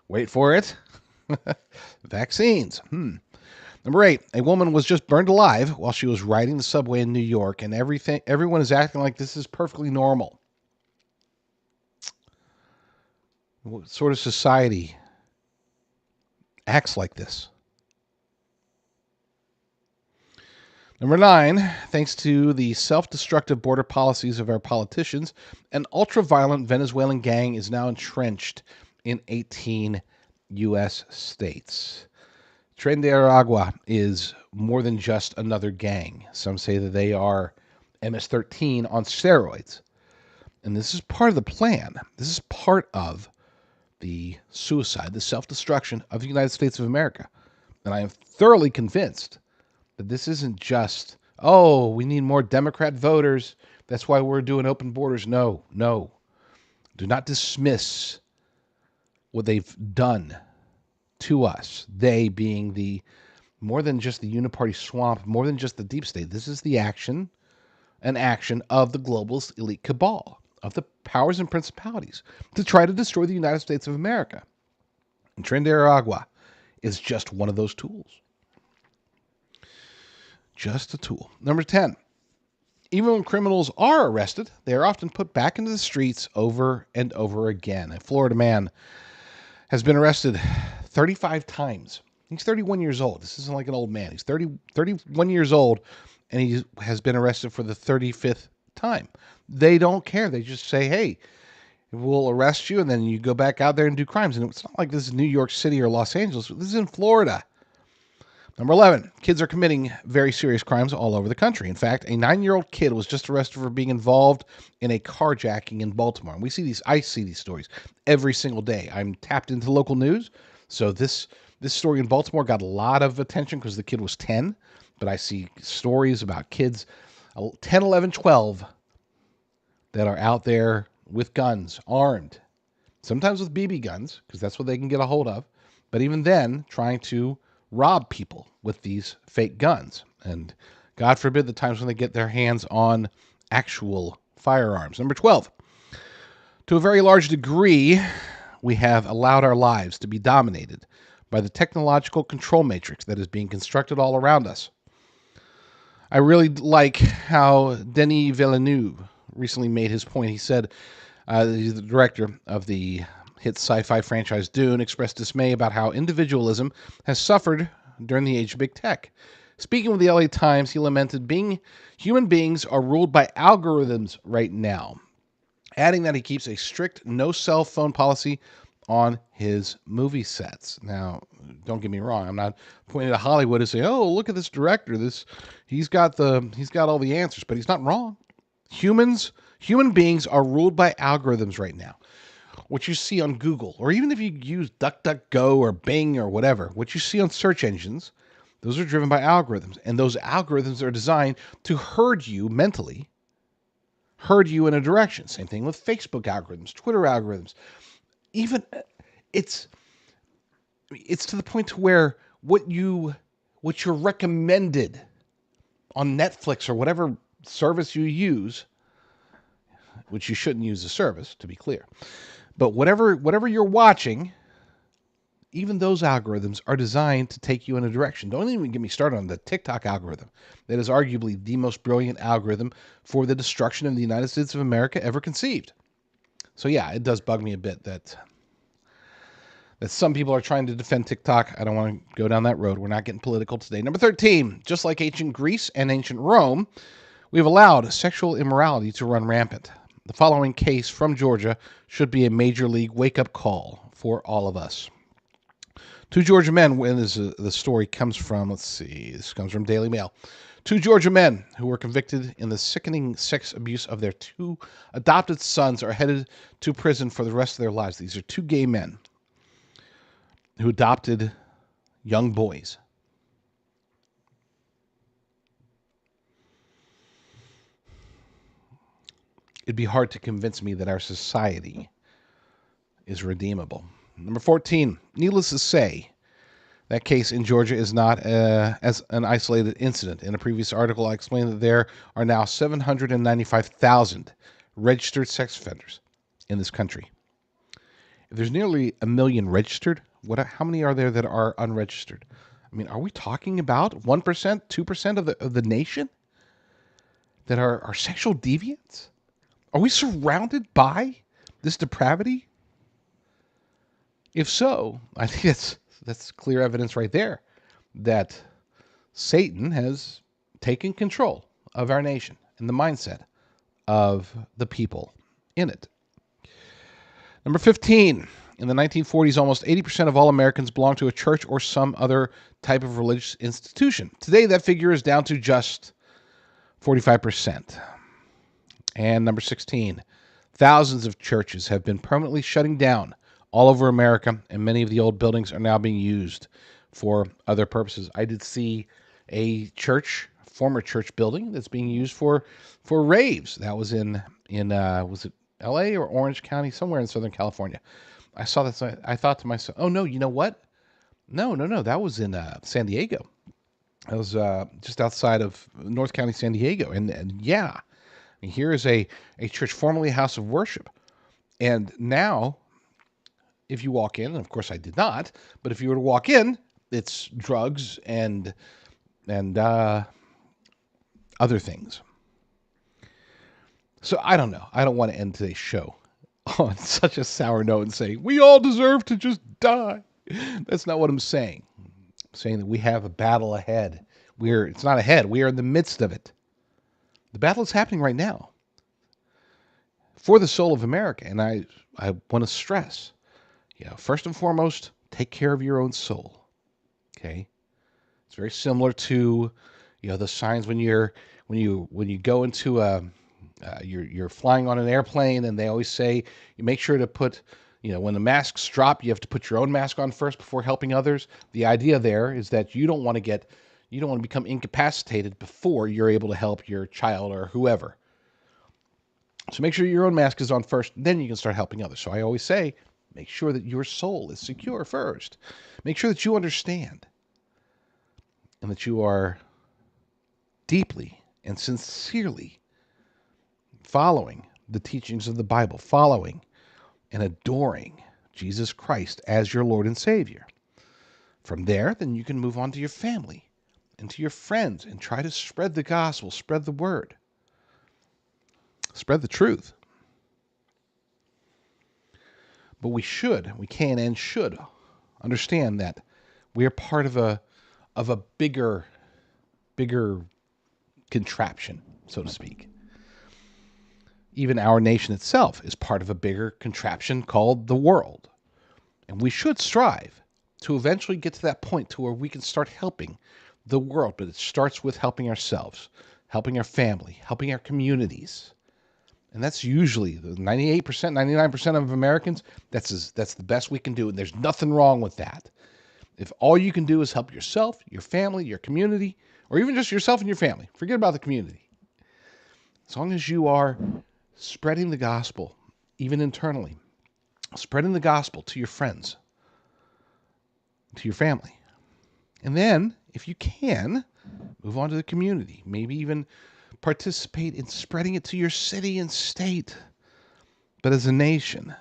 wait for it, vaccines. Number 8, a woman was just burned alive while she was riding the subway in New York, and everyone is acting like this is perfectly normal. What sort of society acts like this? Number 9, thanks to the self-destructive border policies of our politicians, an ultra-violent Venezuelan gang is now entrenched in 18 U.S. states. Tren de Aragua is more than just another gang. Some say that they are MS-13 on steroids. And this is part of the plan. This is part of the suicide, the self-destruction of the United States of America. And I am thoroughly convinced that this isn't just, oh, we need more Democrat voters, that's why we're doing open borders. No. Do not dismiss what they've done to us. They being the, more than just the UniParty swamp, more than just the deep state. This is the action of the globalist elite cabal, of the powers and principalities, to try to destroy the United States of America. And Tren de Aragua is just one of those tools. Just a tool. Number 10. Even when criminals are arrested, they are often put back into the streets over and over again. A Florida man has been arrested 35 times. He's 31 years old. This isn't like an old man. He's 31 years old, and he has been arrested for the 35th time. They don't care. They just say, hey, we'll arrest you, and then you go back out there and do crimes. And it's not like this is New York City or Los Angeles. This is in Florida. Number 11, kids are committing very serious crimes all over the country. In fact, a 9-year-old kid was just arrested for being involved in a carjacking in Baltimore. And I see these stories every single day. I'm tapped into local news. So this story in Baltimore got a lot of attention because the kid was 10. But I see stories about kids 10, 11, 12 that are out there with guns, armed. Sometimes with BB guns, because that's what they can get a hold of. But even then, trying to rob people with these fake guns. And God forbid the times when they get their hands on actual firearms. Number 12, to a very large degree, we have allowed our lives to be dominated by the technological control matrix that is being constructed all around us. I really like how Denis Villeneuve recently made his point. He said, he's the director of the hit sci-fi franchise Dune, expressed dismay about how individualism has suffered during the age of big tech. Speaking with the LA Times, he lamented human beings are ruled by algorithms right now, adding that he keeps a strict no cell phone policy on his movie sets. Now, don't get me wrong, I'm not pointing to Hollywood and saying, oh, look at this director, he's got all the answers, but he's not wrong. Human beings are ruled by algorithms right now. What you see on Google, or even if you use DuckDuckGo or Bing or whatever, what you see on search engines, those are driven by algorithms. And those algorithms are designed to herd you mentally, herd you in a direction. Same thing with Facebook algorithms, Twitter algorithms. Even it's to the point to where what you're recommended on Netflix or whatever service you use, which you shouldn't use the service, to be clear. But whatever you're watching, even those algorithms are designed to take you in a direction. Don't even get me started on the TikTok algorithm. That is arguably the most brilliant algorithm for the destruction of the United States of America ever conceived. So yeah, it does bug me a bit that some people are trying to defend TikTok. I don't want to go down that road. We're not getting political today. Number 13, just like ancient Greece and ancient Rome, we've allowed sexual immorality to run rampant. The following case from Georgia should be a major league wake-up call for all of us. Two Georgia men, the story comes from, this comes from Daily Mail. Two Georgia men who were convicted in the sickening sex abuse of their two adopted sons are headed to prison for the rest of their lives. These are two gay men who adopted young boys. It'd be hard to convince me that our society is redeemable. Number 14, needless to say, that case in Georgia is not as an isolated incident. In a previous article, I explained that there are now 795,000 registered sex offenders in this country. If there's nearly 1 million registered, how many are there that are unregistered? I mean, are we talking about 1%, 2% of the nation that are sexual deviants? Are we surrounded by this depravity? If so, I think that's clear evidence right there that Satan has taken control of our nation and the mindset of the people in it. Number 15, in the 1940s, almost 80% of all Americans belonged to a church or some other type of religious institution. Today, that figure is down to just 45%. And number 16, thousands of churches have been permanently shutting down all over America, and many of the old buildings are now being used for other purposes. I did see a church, former church building that's being used for raves. That was in was it L.A. or Orange County, somewhere in Southern California. I saw that, so I thought to myself, oh no, you know what? No, that was in San Diego. That was just outside of North County, San Diego, and yeah. Here is a church, formerly a house of worship. And now, if you walk in, and of course I did not, but if you were to walk in, it's drugs and other things. So I don't know. I don't want to end today's show on such a sour note and say, we all deserve to just die. That's not what I'm saying. I'm saying that we have a battle ahead. It's not ahead. We are in the midst of it. The battle is happening right now for the soul of America. And I want to stress, first and foremost, take care of your own soul. Okay. It's very similar to, the signs when you go into you're flying on an airplane, and they always say you make sure to put, when the masks drop, you have to put your own mask on first before helping others. The idea there is that you don't want to become incapacitated before you're able to help your child or whoever. So make sure your own mask is on first, then you can start helping others. So I always say, make sure that your soul is secure first. Make sure that you understand and that you are deeply and sincerely following the teachings of the Bible, following and adoring Jesus Christ as your Lord and Savior. From there, then you can move on to your family and to your friends and try to spread the gospel, spread the word, spread the truth. But we can and should understand that we are part of a bigger contraption, so to speak. Even our nation itself is part of a bigger contraption called the world. And we should strive to eventually get to that point to where we can start helping the world. But it starts with helping ourselves, helping our family, helping our communities. And that's usually the 98%, 99% of Americans, that's the best we can do. And there's nothing wrong with that. If all you can do is help yourself, your family, your community, or even just yourself and your family, forget about the community. As long as you are spreading the gospel, even internally, spreading the gospel to your friends, to your family. And then, if you can, move on to the community. Maybe even participate in spreading it to your city and state. But as a nation,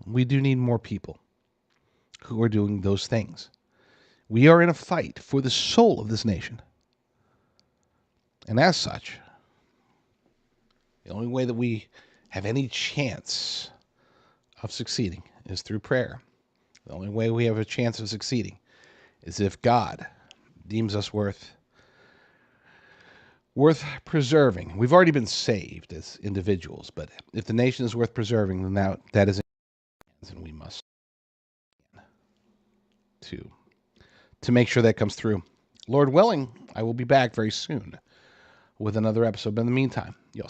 we do need more people who are doing those things. We are in a fight for the soul of this nation. And as such, the only way that we have any chance of succeeding is through prayer. The only way we have a chance of succeeding is if God deems us worth preserving. We've already been saved as individuals, but if the nation is worth preserving, then that is in our hands, and we must to make sure that comes through. Lord willing, I will be back very soon with another episode. But in the meantime, y'all stay